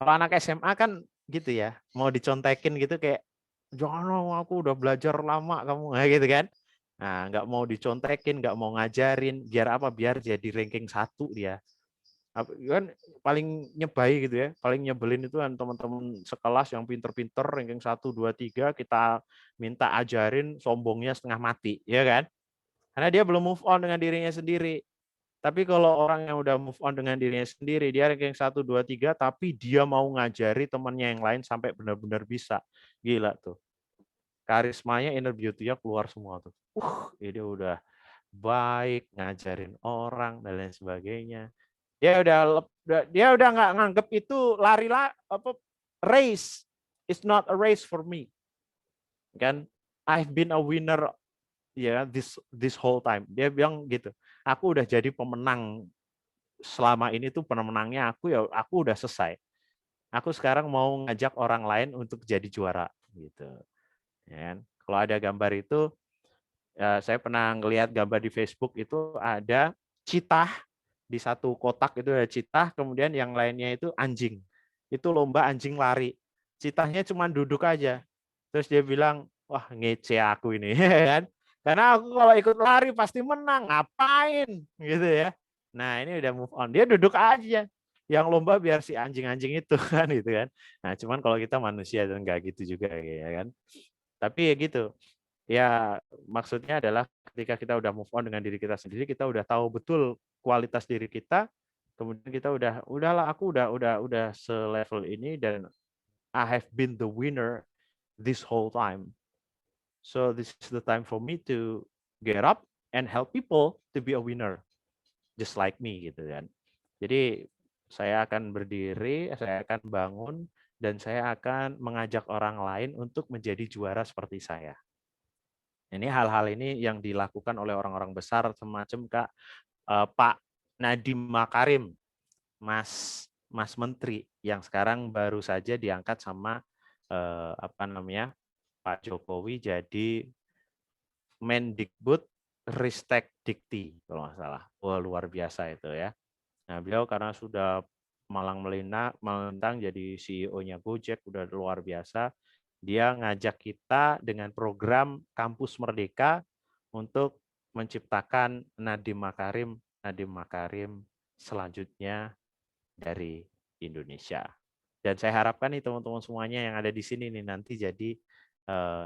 Kalau anak SMA kan gitu ya, mau dicontekin gitu kayak, jangan dong, aku udah belajar lama kamu, nah, gitu kan. Nah, nggak mau dicontekin, nggak mau ngajarin, biar apa? Biar jadi ranking 1 dia. Kan paling nyebai gitu ya, paling nyebelin itu kan teman-teman sekelas yang pinter-pinter ranking 1, 2, 3 kita minta ajarin, sombongnya setengah mati, ya kan? Karena dia belum move on dengan dirinya sendiri. Tapi kalau orang yang udah move on dengan dirinya sendiri, dia ranking 1, 2, 3, tapi dia mau ngajari temannya yang lain sampai benar-benar bisa. Gila tuh. Karismanya, inner beauty-nya keluar semua tuh. Dia udah baik, ngajarin orang, dan lain sebagainya. Dia udah nggak nganggep itu race. It's not a race for me. Kan? I've been a winner ya this whole time. Dia bilang gitu. Aku udah jadi pemenang selama ini tuh pemenangnya aku, ya aku udah selesai. Aku sekarang mau ngajak orang lain untuk jadi juara gitu. Ya kan? Kalau ada gambar itu, ya, saya pernah ngelihat gambar di Facebook itu ada cheetah di satu kotak, itu ada cheetah, kemudian yang lainnya itu anjing. Itu lomba anjing lari. Cheetahnya cuma duduk aja. Terus dia bilang, wah ngece aku ini, kan? Karena aku kalau ikut lari pasti menang, ngapain gitu ya. Nah, ini udah move on. Dia duduk aja. Yang lomba biar si anjing-anjing itu kan gitu kan. Nah, cuman kalau kita manusia dan enggak gitu juga ya kan. Tapi ya gitu. Ya, maksudnya adalah ketika kita udah move on dengan diri kita sendiri, kita udah tahu betul kualitas diri kita, kemudian kita udahlah aku udah selevel ini dan I have been the winner this whole time. So this is the time for me to get up and help people to be a winner just like me gitu kan. Jadi saya akan berdiri, saya akan bangun, dan saya akan mengajak orang lain untuk menjadi juara seperti saya. Ini hal-hal ini yang dilakukan oleh orang-orang besar semacam Pak Nadiem Makarim, Mas Menteri yang sekarang baru saja diangkat sama Pak Jokowi jadi Mendikbud Ristek Dikti kalau nggak salah. Wah, luar biasa itu ya. Nah, beliau karena sudah malang melintang jadi CEO-nya Gojek, udah luar biasa. Dia ngajak kita dengan program Kampus Merdeka untuk menciptakan Nadiem Makarim selanjutnya dari Indonesia. Dan saya harapkan nih teman-teman semuanya yang ada di sini nih nanti jadi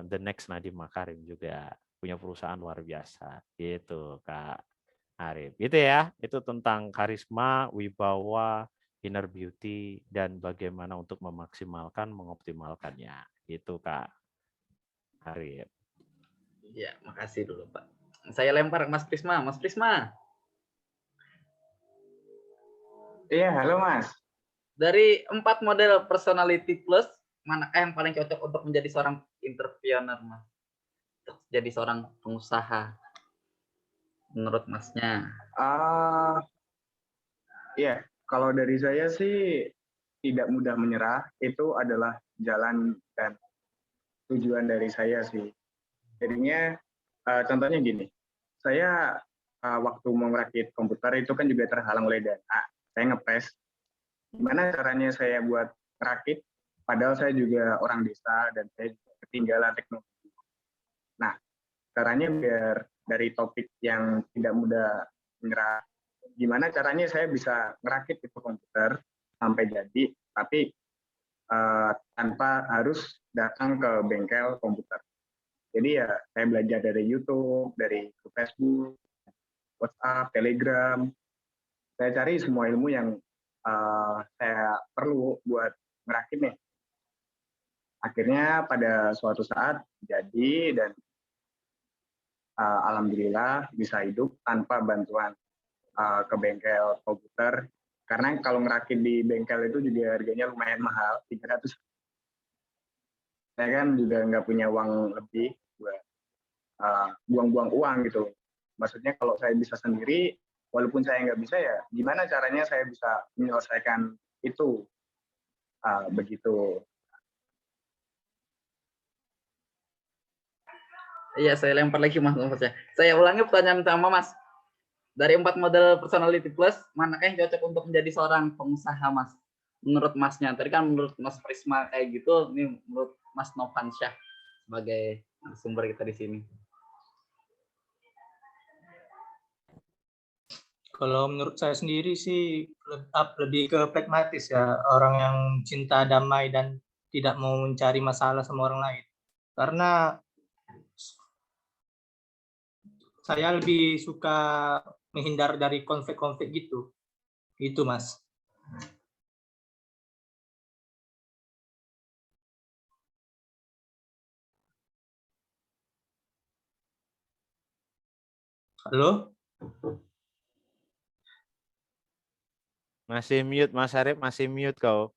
the next Nadiem Makarim juga, punya perusahaan luar biasa. Gitu, Kak Arif. Gitu ya, itu tentang karisma, wibawa, inner beauty, dan bagaimana untuk memaksimalkan, mengoptimalkannya. Itu Kak Arif. Ya, makasih dulu Pak. Saya lempar ke Mas Prisma. Mas Prisma. Iya, halo Mas. Dari 4 model personality plus, manakah yang paling cocok untuk menjadi seorang entrepreneur, Mas? Untuk jadi seorang pengusaha, menurut Masnya? Iya, kalau dari saya sih tidak mudah menyerah. Itu adalah jalan dan tujuan dari saya sih. Jadinya contohnya gini, saya waktu mau merakit komputer itu kan juga terhalang oleh dana. Saya ngepres, gimana caranya saya buat merakit, padahal saya juga orang desa dan saya ketinggalan teknologi. Nah, caranya biar dari topik yang tidak mudah menyerah, gimana caranya saya bisa merakit itu komputer sampai jadi, tapi tanpa harus datang ke bengkel komputer. Jadi ya saya belajar dari YouTube, dari Facebook, WhatsApp, Telegram. Saya cari semua ilmu yang saya perlu buat merakit nih. Akhirnya pada suatu saat jadi dan alhamdulillah bisa hidup tanpa bantuan ke bengkel komputer. Karena kalau ngerakit di bengkel itu juga harganya lumayan mahal, 300. Saya kan juga nggak punya uang lebih buat buang-buang uang gitu. Maksudnya kalau saya bisa sendiri, walaupun saya nggak bisa ya, gimana caranya saya bisa menyelesaikan itu, begitu. Iya, saya lempar lagi Mas Nofasnya. Saya ulangi pertanyaan sama Mas. Dari 4 model personality plus, manakah yang cocok untuk menjadi seorang pengusaha, Mas? Menurut Masnya. Tadi kan menurut Mas Prisma kayak gitu, ini menurut Mas Novansyah sebagai sumber kita di sini. Kalau menurut saya sendiri sih lebih ke pragmatis ya, orang yang cinta damai dan tidak mau mencari masalah sama orang lain. Karena saya lebih suka menghindar dari konflik-konflik gitu. Gitu, Mas. Halo? Masih mute, Mas Arif, masih mute kau.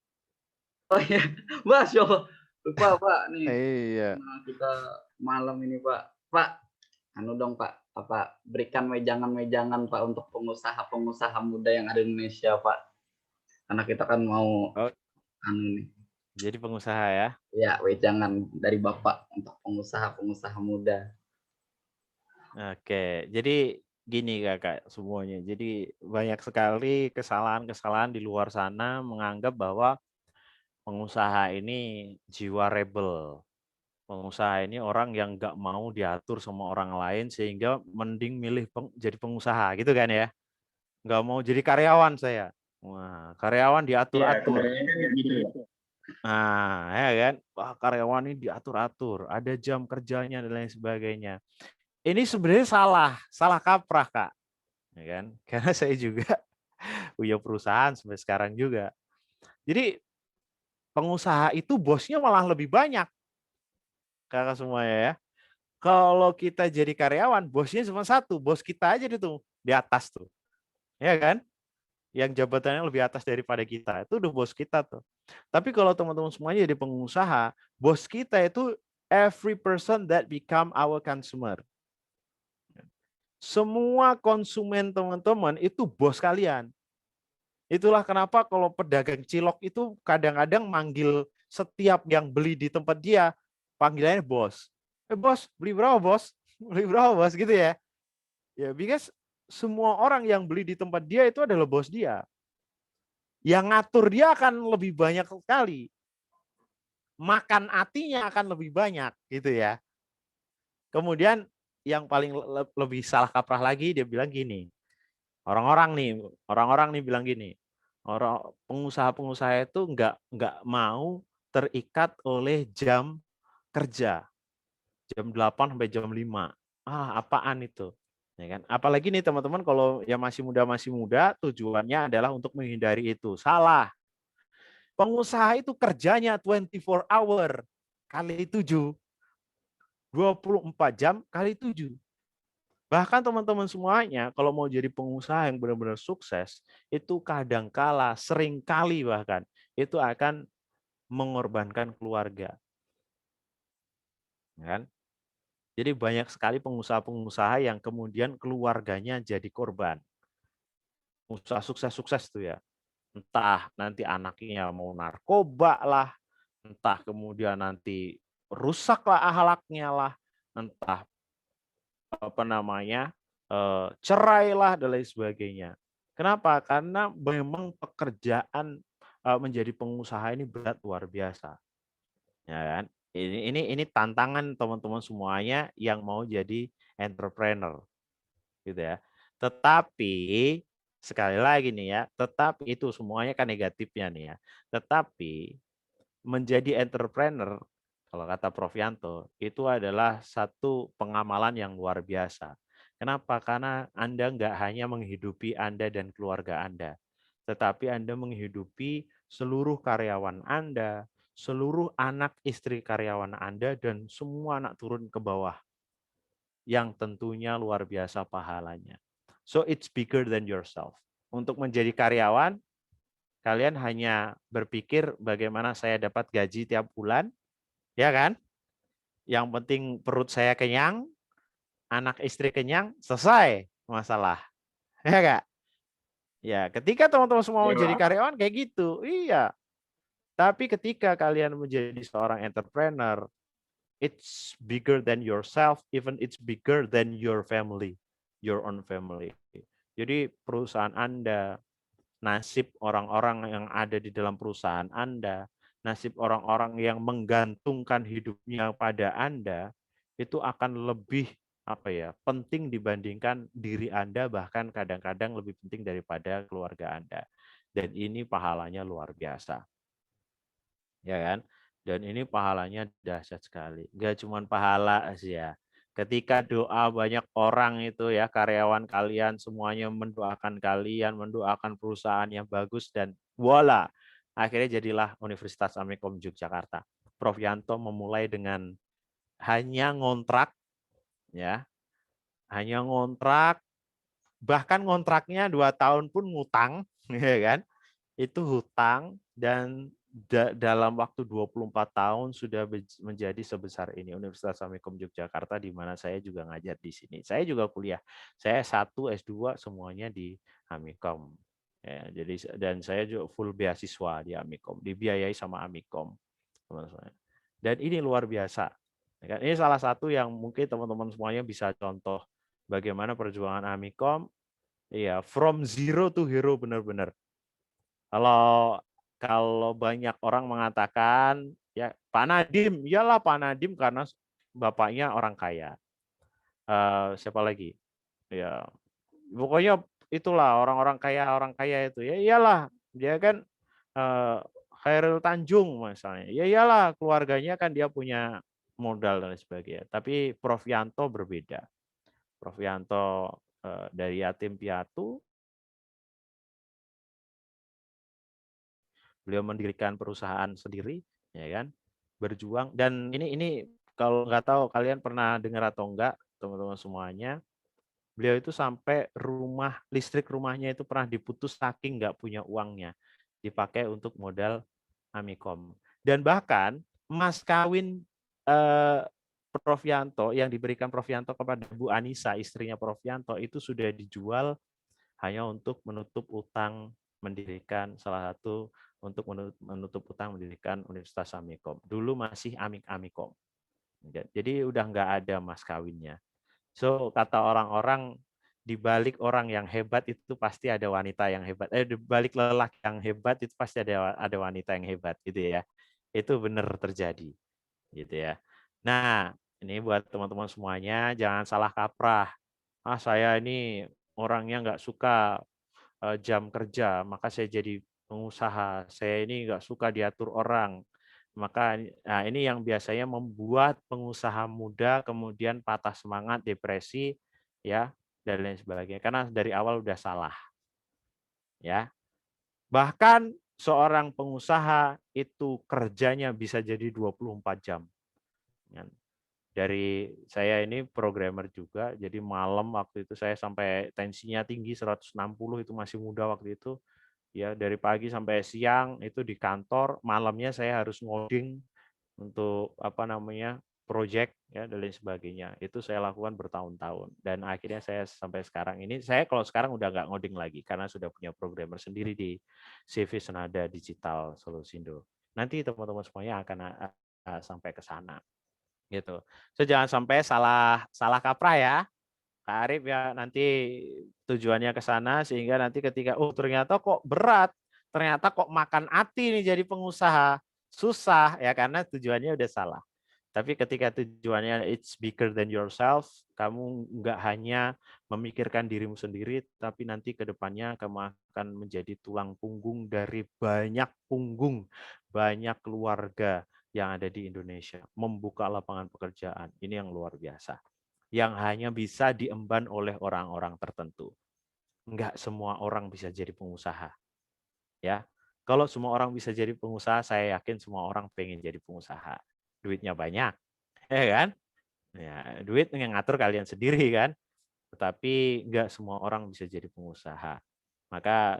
Oh iya, Masya Allah. Lupa Pak, nih Iya. kita malam ini Pak. Pak, anu dong Pak, apa berikan wejangan-wejangan Pak untuk pengusaha-pengusaha muda yang ada di Indonesia Pak. Karena kita kan mau Oh, anu nih. jadi pengusaha ya. Ya, wejangan dari Bapak untuk pengusaha-pengusaha muda. Oke, jadi gini kakak semuanya. Jadi banyak sekali kesalahan-kesalahan di luar sana menganggap bahwa pengusaha ini jiwa rebel. Pengusaha ini orang yang nggak mau diatur sama orang lain sehingga mending milih jadi pengusaha gitu kan ya. Nggak mau jadi karyawan saya. Wah, karyawan Iya, diatur-atur. kebanyakan kan gitu ya. Nah, ya kan? Wah, karyawan ini diatur-atur, ada jam kerjanya dan lain sebagainya. Ini sebenarnya salah kaprah, Kak. Ya kan? Karena saya juga punya perusahaan sampai sekarang juga. Jadi pengusaha itu bosnya malah lebih banyak. Kakak semuanya ya. Kalau kita jadi karyawan, bosnya cuma satu, bos kita aja itu di atas tuh. Ya kan? Yang jabatannya lebih atas daripada kita. Itu udah bos kita tuh. Tapi kalau teman-teman semuanya jadi pengusaha, bos kita itu every person that become our consumer. Semua konsumen teman-teman itu bos kalian. Itulah kenapa kalau pedagang cilok itu kadang-kadang manggil setiap yang beli di tempat dia, panggilannya bos. Bos, beli berapa bos? Beli berapa bos gitu ya. Ya, because semua orang yang beli di tempat dia itu adalah bos dia. Yang ngatur dia akan lebih banyak sekali. Makan hatinya akan lebih banyak gitu ya. Kemudian yang paling lebih salah kaprah lagi dia bilang gini. Orang-orang nih bilang gini. Orang pengusaha-pengusaha itu nggak mau terikat oleh jam kerja. Jam 8 sampai jam 5. Apaan itu? Ya kan? Apalagi nih teman-teman kalau yang masih muda tujuannya adalah untuk menghindari itu. Salah. Pengusaha itu kerjanya 24 hour kali 7. 24 jam kali 7. Bahkan teman-teman semuanya kalau mau jadi pengusaha yang benar-benar sukses, itu kadangkala, seringkali bahkan, itu akan mengorbankan keluarga. Kan? Jadi banyak sekali pengusaha-pengusaha yang kemudian keluarganya jadi korban. Pengusaha sukses-sukses tuh ya. Entah nanti anaknya mau narkoba lah, entah kemudian nanti rusaklah akhlaknya lah, entah cerai lah dan lain sebagainya. Kenapa? Karena memang pekerjaan menjadi pengusaha ini berat luar biasa. Ya kan? Ini tantangan teman-teman semuanya yang mau jadi entrepreneur. Gitu ya. Tetapi sekali lagi nih ya, tetapi itu semuanya kan negatifnya nih ya. Tetapi menjadi entrepreneur, kalau kata Prof. Yanto, itu adalah satu pengamalan yang luar biasa. Kenapa? Karena Anda nggak hanya menghidupi Anda dan keluarga Anda, tetapi Anda menghidupi seluruh karyawan Anda, seluruh anak istri karyawan Anda, dan semua anak turun ke bawah, yang tentunya luar biasa pahalanya. So it's bigger than yourself. Untuk menjadi karyawan, kalian hanya berpikir bagaimana saya dapat gaji tiap bulan, ya kan? Yang penting perut saya kenyang, anak istri kenyang, selesai masalah. Ya enggak? Ya, ketika teman-teman semua mau jadi karyawan kayak gitu, iya. Tapi ketika kalian menjadi seorang entrepreneur, it's bigger than yourself, even it's bigger than your family, your own family. Jadi perusahaan Anda, nasib orang-orang yang ada di dalam perusahaan Anda, nasib orang-orang yang menggantungkan hidupnya pada Anda, itu akan lebih penting dibandingkan diri Anda, bahkan kadang-kadang lebih penting daripada keluarga Anda. Dan ini pahalanya luar biasa. Ya kan? Dan ini pahalanya dahsyat sekali. Enggak cuma pahala sih ya. Ketika doa banyak orang itu ya, karyawan kalian semuanya mendoakan kalian, mendoakan perusahaan yang bagus, dan voila, akhirnya jadilah Universitas Amikom Yogyakarta. Prof Yanto memulai dengan hanya ngontrak, ya, hanya ngontrak, bahkan ngontraknya 2 tahun pun ngutang, ya kan? Itu hutang, dan dalam waktu 24 tahun sudah menjadi sebesar ini Universitas Amikom Yogyakarta, di mana saya juga ngajar di sini. Saya juga kuliah. Saya S1, S2 semuanya di Amikom. Ya, jadi dan saya juga full beasiswa di Amikom, dibiayai sama Amikom. Teman-teman. Dan ini luar biasa. Ya kan? Ini salah satu yang mungkin teman-teman semuanya bisa contoh bagaimana perjuangan Amikom, ya, from zero to hero benar-benar. Kalau banyak orang mengatakan, ya Pak Nadiem, iyalah Pak Nadiem karena bapaknya orang kaya. Siapa lagi? Ya, pokoknya itulah orang kaya itu. Ya iyalah, dia kan Khairul Tanjung misalnya. Ya iyalah, keluarganya kan dia punya modal dan sebagainya. Tapi Prof Yanto berbeda. Prof Yanto dari yatim piatu, beliau mendirikan perusahaan sendiri, ya kan, berjuang. Dan ini kalau nggak tahu kalian pernah dengar atau enggak, teman-teman semuanya, beliau itu sampai listrik rumahnya itu pernah diputus saking nggak punya uangnya, dipakai untuk modal Amikom. Dan bahkan mas kawin Prof Yanto yang diberikan Prof Yanto kepada Bu Anissa, istrinya Prof Yanto, itu sudah dijual hanya untuk menutup utang mendirikan mendirikan Universitas Amikom. Dulu masih Amikom. Jadi udah nggak ada mas kawinnya. So kata orang-orang, di balik orang yang hebat itu pasti ada wanita yang hebat. Di balik lelaki yang hebat itu pasti ada wanita yang hebat, gitu ya. Itu benar terjadi, gitu ya. Nah, ini buat teman-teman semuanya, jangan salah kaprah. Saya ini orangnya nggak suka jam kerja, maka saya jadi pengusaha. Saya ini nggak suka diatur orang. Maka ini yang biasanya membuat pengusaha muda kemudian patah semangat, depresi, ya, dan lain sebagainya. Karena dari awal udah salah. Ya. Bahkan seorang pengusaha itu kerjanya bisa jadi 24 jam. Dari saya ini programmer juga, jadi malam waktu itu saya sampai tensinya tinggi 160, itu masih muda waktu itu. Ya, dari pagi sampai siang itu di kantor, malamnya saya harus ngoding untuk project, ya, dan lain sebagainya. Itu saya lakukan bertahun-tahun, dan akhirnya saya sampai sekarang ini, saya kalau sekarang udah nggak ngoding lagi karena sudah punya programmer sendiri di CV Senada Digital Solusindo. Nanti teman-teman semuanya akan sampai ke sana, gitu. So, jangan sampai salah kaprah ya, Kak Arif, ya, nanti tujuannya ke sana sehingga nanti ketika ternyata kok berat, ternyata kok makan hati nih jadi pengusaha, susah ya karena tujuannya udah salah. Tapi ketika tujuannya it's bigger than yourself, kamu nggak hanya memikirkan dirimu sendiri, tapi nanti ke depannya kamu akan menjadi tulang punggung dari banyak keluarga yang ada di Indonesia, membuka lapangan pekerjaan. Ini yang luar biasa, yang hanya bisa diemban oleh orang-orang tertentu. Enggak semua orang bisa jadi pengusaha. Ya, kalau semua orang bisa jadi pengusaha, saya yakin semua orang pengen jadi pengusaha. Duitnya banyak, ya kan? Ya, duit yang ngatur kalian sendiri kan. Tetapi enggak semua orang bisa jadi pengusaha. Maka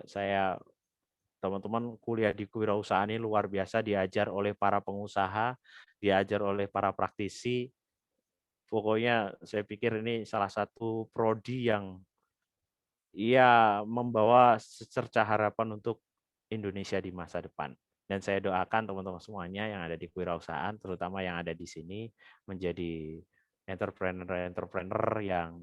teman-teman kuliah di kewirausahaan ini luar biasa, diajar oleh para pengusaha, diajar oleh para praktisi. Pokoknya saya pikir ini salah satu prodi yang membawa secerca harapan untuk Indonesia di masa depan. Dan saya doakan teman-teman semuanya yang ada di kewirausahaan, terutama yang ada di sini, menjadi entrepreneur-entrepreneur yang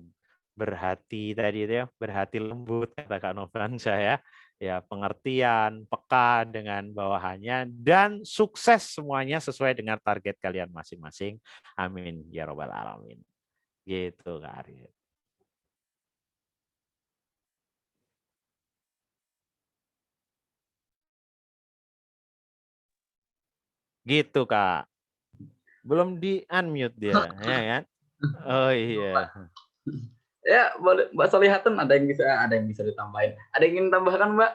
berhati tadi itu ya, berhati lembut kata Kak Novansyah ya, ya pengertian, peka dengan bawahannya, dan sukses semuanya sesuai dengan target kalian masing-masing. Amin ya robbal alamin. Gitu Kak Arif. Gitu Kak. Belum di unmute dia, ya kan? Oh iya. Ya, boleh Mbak Solihatun ada yang bisa ditambahin. Ada yang ingin tambahkan, Mbak?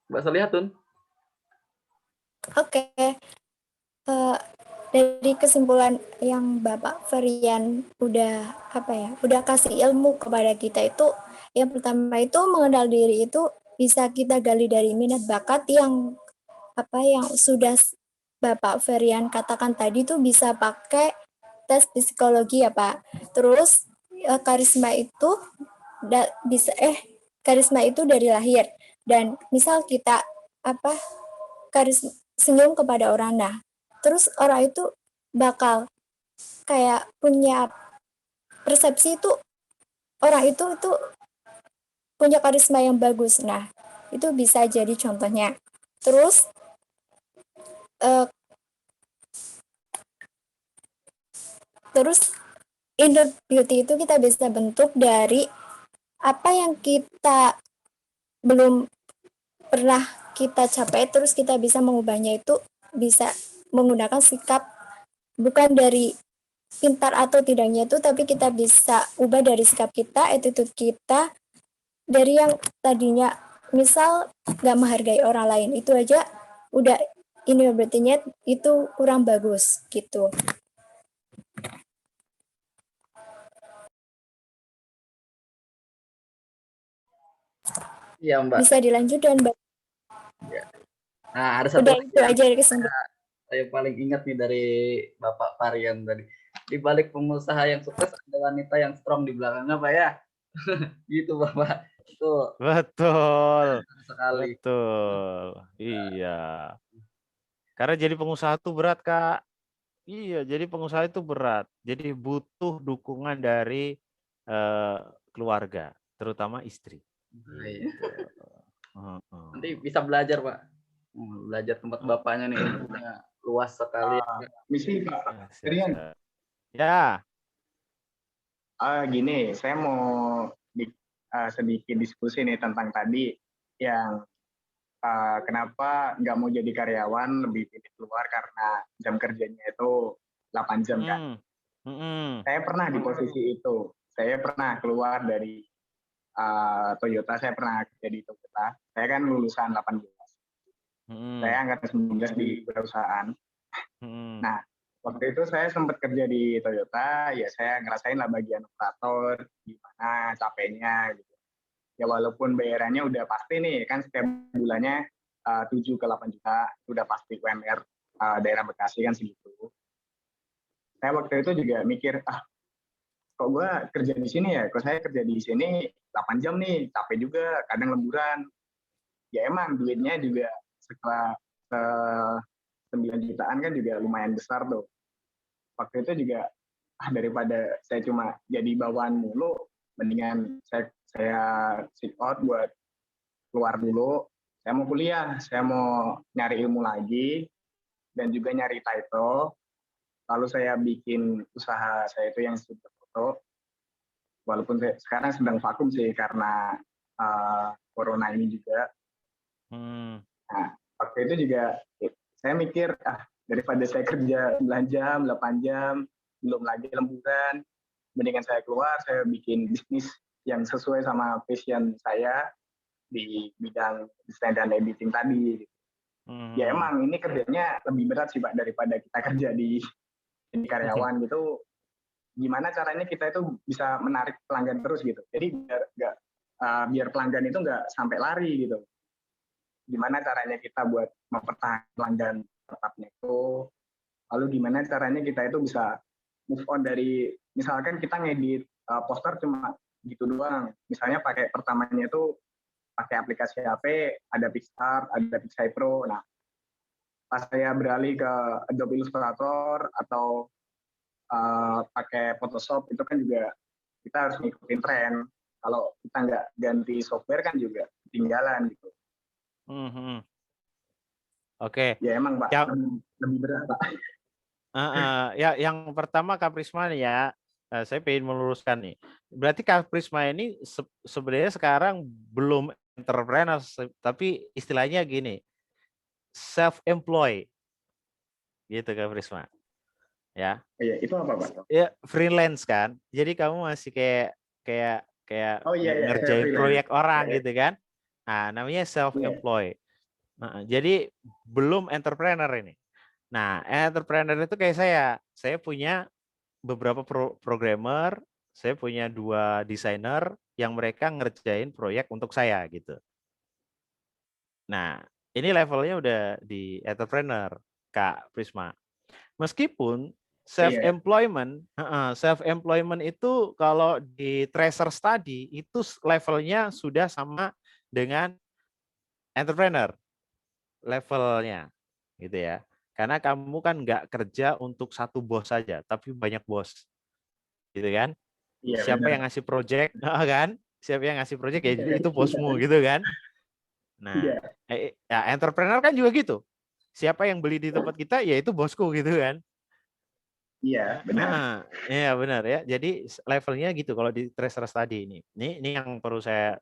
Mbak Solihatun? Oke. Dari kesimpulan yang Bapak Ferian udah kasih ilmu kepada kita itu, yang pertama itu mengenal diri itu bisa kita gali dari minat bakat yang sudah Bapak Ferian katakan tadi tuh bisa pakai tes psikologi ya Pak. Terus karisma itu karisma itu dari lahir, dan misal kita senyum kepada orang, nah terus orang itu bakal kayak punya persepsi itu orang itu punya karisma yang bagus. Nah, itu bisa jadi contohnya. Terus inner beauty itu kita bisa bentuk dari apa yang kita belum pernah kita capai, terus kita bisa mengubahnya itu bisa menggunakan sikap, bukan dari pintar atau tidaknya itu, tapi kita bisa ubah dari sikap kita, attitude kita, dari yang tadinya misal nggak menghargai orang lain, itu aja udah ini berarti itu kurang bagus gitu. Iya, Mbak. Bisa dilanjut dan Nah, ada satu udah lagi itu aja dari kesimpulan. saya paling ingat nih dari Bapak Farian tadi. Di balik pengusaha yang sukses ada wanita yang strong di belakangnya, Pak ya. Gitu, Bapak. Itu Betul. sekali. Betul. Iya. Karena jadi pengusaha itu berat, Kak. Iya, jadi pengusaha itu berat. Jadi butuh dukungan dari keluarga, terutama istri. Iya. Gitu. Nanti bisa belajar, Pak. Belajar tempat bapaknya nih, ilmunya luas sekali. Misi Pak Rian. Ya. Gini, saya mau sedikit diskusi nih tentang tadi yang kenapa nggak mau jadi karyawan, lebih pilih keluar karena jam kerjanya itu 8 jam kan. Saya pernah di posisi itu. Saya pernah keluar dari Toyota, saya pernah kerja di Toyota. Saya kan lulusan 18. Saya angkatan 19 di perusahaan. Nah, waktu itu saya sempat kerja di Toyota, ya saya ngerasain lah bagian operator, gimana capeknya gitu. Ya walaupun bayarannya udah pasti nih, kan setiap bulannya 7 ke 8 juta, udah pasti UMR daerah Bekasi kan segitu. Saya waktu itu juga mikir, kok gue kerja di sini ya, kok saya kerja di sini 8 jam nih, capek juga, kadang lemburan. Ya emang duitnya juga setelah 9 jutaan kan juga lumayan besar tuh. Waktu itu juga daripada saya cuma jadi bawaan mulu, mendingan saya sit out buat keluar dulu. Saya mau kuliah, saya mau nyari ilmu lagi dan juga nyari title. Lalu saya bikin usaha saya itu yang studio foto. Walaupun sekarang sedang vakum sih karena corona ini juga. Nah, waktu itu juga saya mikir, daripada saya kerja 9 jam, 8 jam, belum lagi lemburan, mendingan saya keluar, saya bikin bisnis yang sesuai sama passion saya di bidang desain dan editing tadi. Ya emang ini kerjanya lebih berat sih Pak daripada kita kerja di karyawan gitu. Gimana caranya kita itu bisa menarik pelanggan terus gitu. Jadi biar pelanggan itu nggak sampai lari gitu. Gimana caranya kita buat mempertahankan pelanggan tetapnya itu, lalu gimana caranya kita itu bisa move on dari, misalkan kita ngedit poster cuma gitu doang. Misalnya pakai pertamanya itu pakai aplikasi HP, ada Pixar, ada Pixar Pro. Nah, pas saya beralih ke Adobe Illustrator atau pakai Photoshop itu kan juga kita harus ngikutin tren. Kalau kita nggak ganti software kan juga ketinggalan gitu. Oke. Ya emang Pak, Yang, lebih berat Pak. ya, yang pertama Kak Prisma nih ya, saya pengen meluruskan nih. Berarti Kak Prisma ini sebenarnya sekarang belum entrepreneur, tapi istilahnya gini, self-employed, gitu Kak Prisma. Ya. Iya, itu apa Pak? Ya, freelance kan. Jadi kamu masih kayak Oh iya, ngerjain proyek orang iya. gitu kan. Nah, namanya self-employed. Nah, jadi belum entrepreneur ini. Nah, entrepreneur itu kayak saya punya beberapa programmer, saya punya 2 desainer yang mereka ngerjain proyek untuk saya gitu. Nah, ini levelnya udah di entrepreneur, Kak Prisma. Meskipun self-employment itu kalau di tracer study itu levelnya sudah sama dengan entrepreneur levelnya, gitu ya. Karena kamu kan nggak kerja untuk satu bos saja, tapi banyak bos, gitu kan? Iya, Siapa benar. yang ngasih project, kan? Siapa yang ngasih project ya itu bosmu, gitu kan? Nah, ya entrepreneur kan juga gitu. Siapa yang beli di tempat kita, ya itu bosku, gitu kan? Iya, benar. Iya benar ya. Jadi levelnya gitu kalau di tracer study ini. Ini yang perlu saya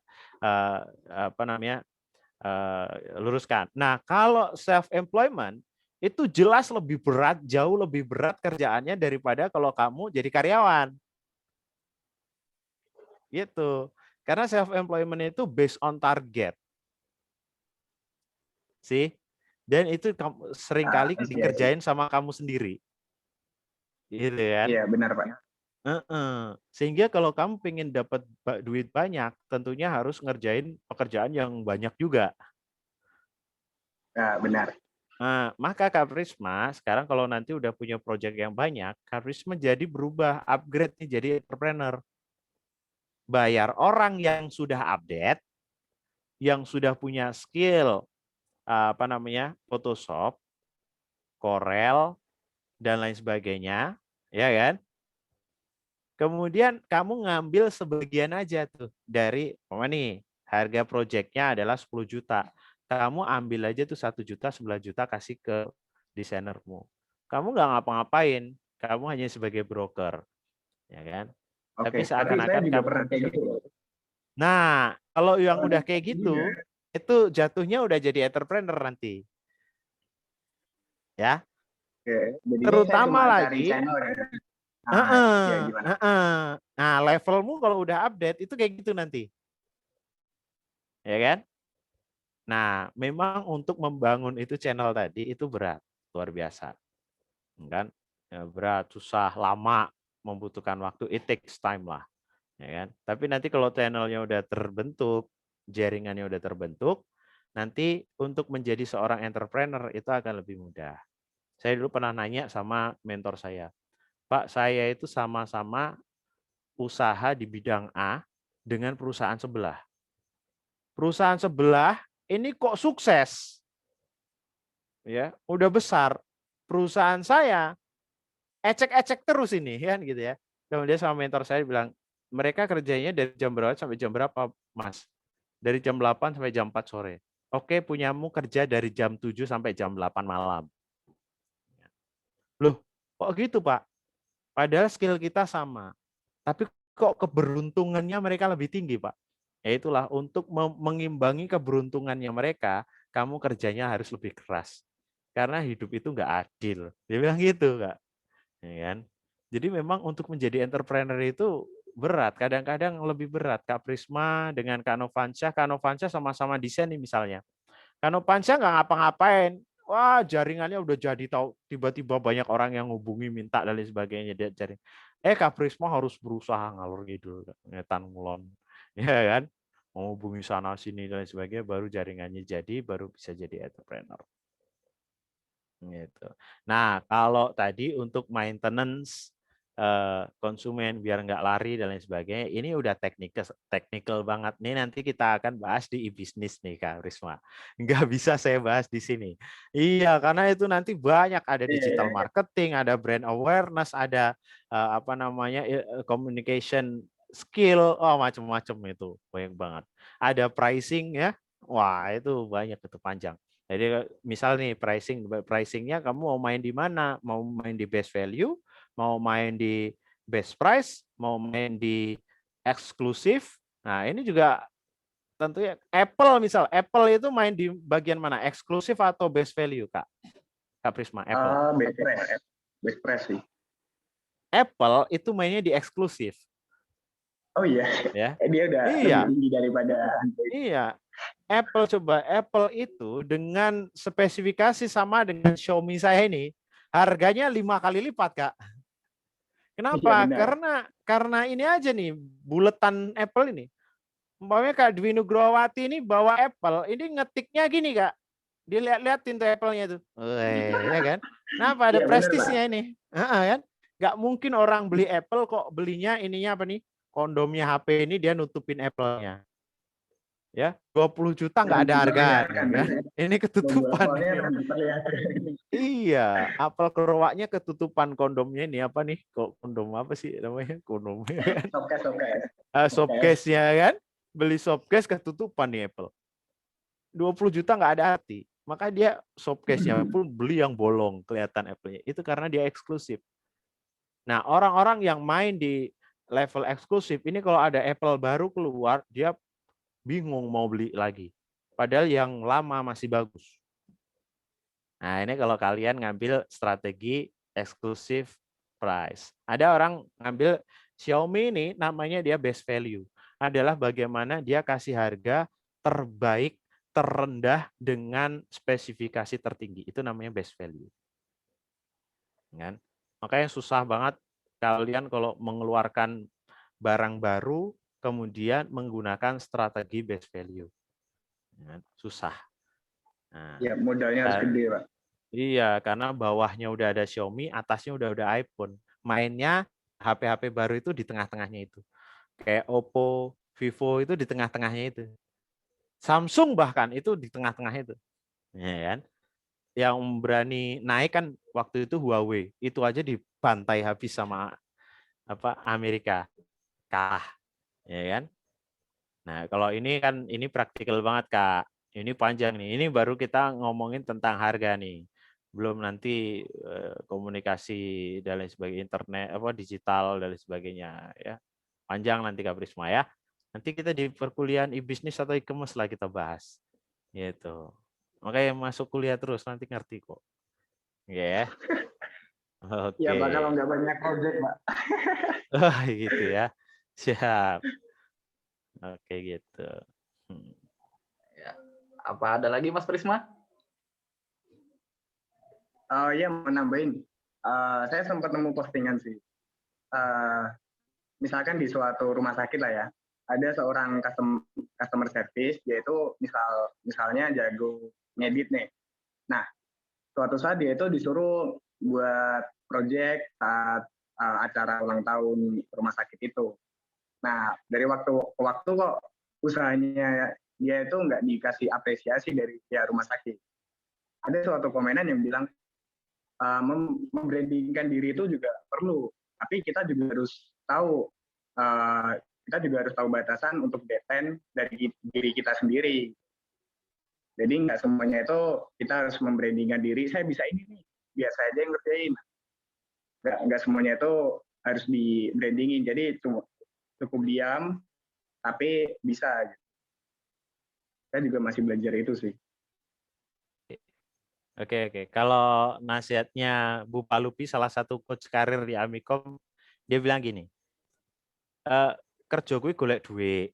luruskan. Nah, kalau self employment itu jelas lebih berat, jauh lebih berat kerjaannya daripada kalau kamu jadi karyawan. Gitu. Karena self employment itu based on target. Sih. Dan itu seringkali dikerjain sama kamu sendiri. Gitu kan? Iya, benar Pak. Sehingga kalau kamu pengen dapat duit banyak, tentunya harus ngerjain pekerjaan yang banyak juga. Nah, benar. Nah, maka Kak Prisma sekarang kalau nanti udah punya project yang banyak, Kak Prisma jadi berubah, upgrade nih jadi entrepreneur. Bayar orang yang sudah update, yang sudah punya skill Photoshop, Corel, dan lain sebagainya, ya kan? Kemudian kamu ngambil sebagian aja tuh dari nih harga proyeknya adalah 10 juta. Kamu ambil aja tuh 1 juta, 9 juta kasih ke desainermu. Kamu nggak ngapa-ngapain, kamu hanya sebagai broker. Ya kan? Tapi Oke, tapi saya seakan-akan juga pernah kayak gitu. Nah, kalau yang udah kayak gitu, itu jatuhnya udah jadi entrepreneur nanti. Ya. Oke, jadi Terutama saya lagi channel ya. Nah, levelmu kalau udah update itu kayak gitu nanti. Ya kan? Nah, memang untuk membangun itu channel tadi itu berat, luar biasa. Kan? Ya, berat, susah, lama, membutuhkan waktu, it takes time lah. Ya kan? Tapi nanti kalau channelnya udah terbentuk, jaringannya udah terbentuk, nanti untuk menjadi seorang entrepreneur itu akan lebih mudah. Saya dulu pernah nanya sama mentor saya, Pak, saya itu sama-sama usaha di bidang A dengan perusahaan sebelah. Perusahaan sebelah ini kok sukses? Ya, udah besar. Perusahaan saya ecek-ecek terus ini kan gitu ya. Kemudian sama mentor saya bilang, mereka kerjanya dari jam berapa sampai jam berapa, Mas? Dari jam 8 sampai jam 4 sore. Oke, punyamu kerja dari jam 7 sampai jam 8 malam. Loh, kok gitu, Pak? Padahal skill kita sama. Tapi kok keberuntungannya mereka lebih tinggi, Pak? Ya itulah, untuk mengimbangi keberuntungannya mereka, kamu kerjanya harus lebih keras. Karena hidup itu nggak adil. Dia bilang gitu, Kak. Ya kan? Jadi memang untuk menjadi entrepreneur itu berat. Kadang-kadang lebih berat. Kak Prisma dengan Kak Novansyah sama-sama desain nih misalnya. Kak Novansyah nggak ngapa-ngapain. Wah, jaringannya udah jadi, tahu tiba-tiba banyak orang yang hubungi minta dan lain sebagainya dia jaring. Kak Prisma harus berusaha ngalur ngidul, ngetan ngulon. Ya kan? Menghubungi sana sini dan lain sebagainya baru jaringannya jadi, baru bisa jadi entrepreneur. Gitu. Nah, kalau tadi untuk maintenance konsumen biar nggak lari dan lain sebagainya. Ini udah technical banget. Nih nanti kita akan bahas di e-business nih Kak Risma. Nggak bisa saya bahas di sini. Iya, karena itu nanti banyak ada digital marketing, ada brand awareness, ada apa namanya communication skill, oh macam-macam itu banyak banget. Ada pricing ya, wah itu banyak, itu panjang. Jadi misal nih pricingnya kamu mau main di mana? Mau main di best value, mau main di best price, mau main di eksklusif. Nah, ini juga tentunya Apple itu main di bagian mana? Eksklusif atau best value, Kak? Kak Prisma, Apple. Best price sih. Apple itu mainnya di eksklusif. Oh iya. Ya. Dia udah lebih tinggi daripada Android. Iya. Apple itu dengan spesifikasi sama dengan Xiaomi saya ini, harganya 5 kali lipat, Kak. Kenapa? Iya, karena ini aja nih, buletan Apple ini. Umpamanya Kak Dwi Nugrowati ini bawa Apple, ini ngetiknya gini, Kak. Dilihat-liatin tuh Apple-nya tuh. Ya kan? Kenapa? Ada prestisnya ini. Kan? Nggak mungkin orang beli Apple kok belinya ininya apa nih? Kondomnya HP ini dia nutupin Apple-nya. Ya, 20 juta nggak ada harganya. Ya. Ini ketutupan. Iya, apel kerowaknya ketutupan, kondomnya ini apa nih? Kok kondom apa sih namanya? Kondomnya kan? Softcase-nya kan? Beli softcase ketutupan nih Apple. 20 juta nggak ada hati. Maka dia softcase-nya pun beli yang bolong, kelihatan Apple-nya. Itu karena dia eksklusif. Nah, orang-orang yang main di level eksklusif ini kalau ada Apple baru keluar, dia bingung mau beli lagi. Padahal yang lama masih bagus. Nah, ini kalau kalian ngambil strategi eksklusif price. Ada orang ngambil Xiaomi ini namanya dia best value. Adalah bagaimana dia kasih harga terbaik, terendah dengan spesifikasi tertinggi. Itu namanya best value. Kan? Makanya susah banget kalian kalau mengeluarkan barang baru kemudian menggunakan strategi best value. Susah. Nah, ya, modalnya harus gede, Pak. Iya, karena bawahnya udah ada Xiaomi, atasnya udah ada iPhone. Mainnya HP-HP baru itu di tengah-tengahnya itu. Kayak Oppo, Vivo itu di tengah-tengahnya itu. Samsung bahkan itu di tengah-tengah itu. Ya kan? Yang berani naik kan waktu itu Huawei. Itu aja dibantai habis sama Amerika. Kalah. Ya kan? Nah, kalau ini kan ini praktikal banget, Kak. Ini panjang nih. Ini baru kita ngomongin tentang harga nih. Belum nanti komunikasi dan lain sebagainya, internet, digital dan lain sebagainya ya. Panjang nanti Kak Prisma ya. Nanti kita di perkuliahan e-business atau e-commerce lah kita bahas. Gitu. Makanya masuk kuliah terus nanti ngerti kok. Ya. Oke. Ya, Pak, kalau nggak banyak project, Pak. Oh, gitu ya. Siap. Oke, gitu. Ya. Apa ada lagi Mas Prisma? Ya, menambahin. Saya sempat nemu postingan sih. Misalkan di suatu rumah sakit lah ya, ada seorang customer service, yaitu misalnya jago ngedit nih. Nah, suatu saat dia itu disuruh buat project saat acara ulang tahun rumah sakit itu. Nah, dari waktu ke waktu kok usahanya dia itu nggak dikasih apresiasi dari pihak rumah sakit. Ada suatu komenan yang bilang, membrandingkan diri itu juga perlu, tapi kita juga harus tahu batasan untuk defend dari diri kita sendiri. Jadi nggak semuanya itu kita harus membrandingkan diri, saya bisa ini nih, biasa aja yang ngerjain. Nggak semuanya itu harus di brandingin, jadi cukup diam, tapi bisa. Saya juga masih belajar itu sih. Oke. Kalau nasihatnya Bu Palupi, salah satu coach karir di Amikom, dia bilang gini, kerja gue golek duit,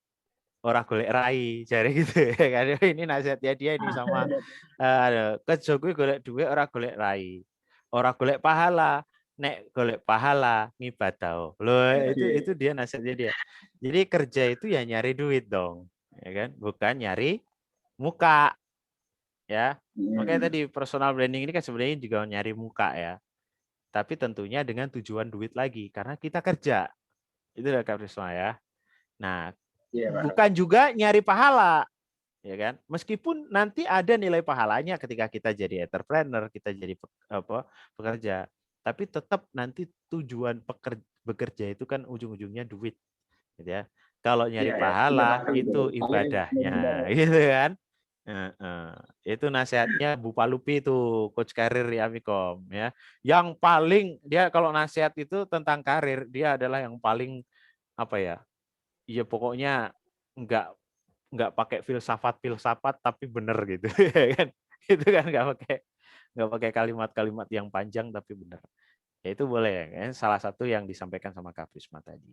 orang golek rai, jare gitu ya kan. Ini nasihatnya dia ini sama kerja gue golek duit, orang golek rai, orang golek pahala, nek golek pahala ngibadah. Loh, itu dia nasihatnya dia. Jadi kerja itu ya nyari duit dong, ya kan? Bukan nyari muka. Ya. Makanya tadi personal branding ini kan sebenarnya juga nyari muka ya. Tapi tentunya dengan tujuan duit lagi, karena kita kerja. Itu udah Kak Prisma ya. Nah, Iya, Pak. bukan juga nyari pahala, ya kan? Meskipun nanti ada nilai pahalanya ketika kita jadi entrepreneur, kita jadi pekerja, tapi tetap nanti tujuan bekerja itu kan ujung-ujungnya duit, gitu ya. Kalau nyari Iya, ya. pahala Udah pasti itu ibadahnya, gitu kan? Itu nasihatnya Bu Palupi itu, coach karir di Amikom ya. Yang paling dia kalau nasihat itu tentang karir, dia adalah yang paling apa ya? Iya pokoknya nggak pakai filsafat tapi benar gitu ya kan. Itu kan nggak pakai kalimat-kalimat yang panjang tapi benar. Ya itu boleh ya kan, salah satu yang disampaikan sama Kak Prisma tadi.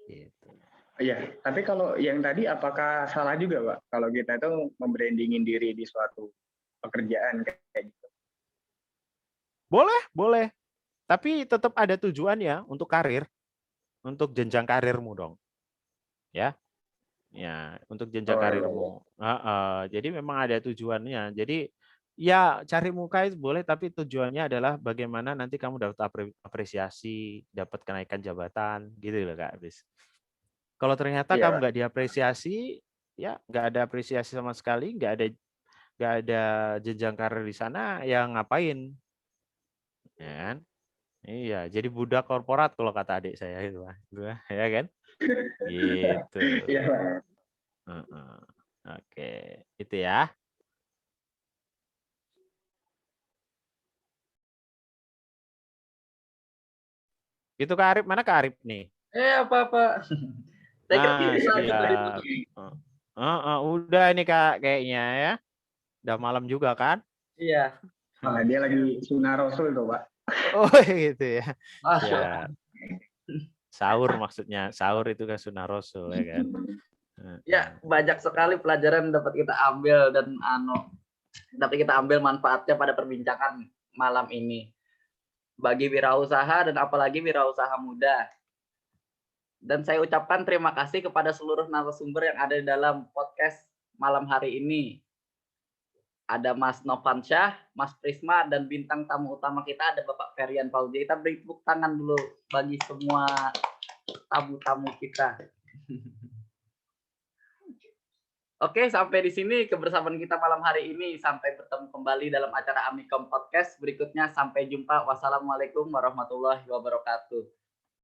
Gitu. Iya, tapi kalau yang tadi apakah salah juga, Pak? Kalau kita itu membrandingin diri di suatu pekerjaan kayak gitu. Boleh. Tapi tetap ada tujuannya untuk karir, untuk jenjang karirmu dong. Ya, untuk jenjang karirmu. Jadi memang ada tujuannya. Jadi ya cari muka itu boleh, tapi tujuannya adalah bagaimana nanti kamu dapat apresiasi, dapat kenaikan jabatan, gitu loh Kak Abis. Kalau ternyata Iya, kamu Pak. nggak diapresiasi, ya nggak ada apresiasi sama sekali, nggak ada jenjang karir di sana, ya ngapain? Ya kan? Iya, jadi budak korporat kalau kata adik saya itu, ya kan? Gitu. Iya, Pak. Oke, itu ya. Itu Kak Arif, mana Kak Arif nih? Apa-apa. Siap. Udah ini Kak kayaknya ya. Udah malam juga kan? Iya. Malah dia lagi sunah Rasul tuh, Pak. Oh gitu ya. Ya. Sahur maksudnya. Sahur itu kan sunnah Rasul ya kan. Ya, banyak sekali pelajaran dapat kita ambil dan dapat kita ambil manfaatnya pada perbincangan malam ini. Bagi wirausaha dan apalagi wirausaha muda. Dan saya ucapkan terima kasih kepada seluruh narasumber yang ada di dalam podcast malam hari ini. Ada Mas Novansyah, Mas Prisma, dan bintang tamu utama kita ada Bapak Ferian Fauzi. Kita beri tepuk tangan dulu bagi semua tamu-tamu kita. Oke, sampai di sini kebersamaan kita malam hari ini. Sampai bertemu kembali dalam acara Amikom Podcast berikutnya. Sampai jumpa. Wassalamualaikum warahmatullahi wabarakatuh.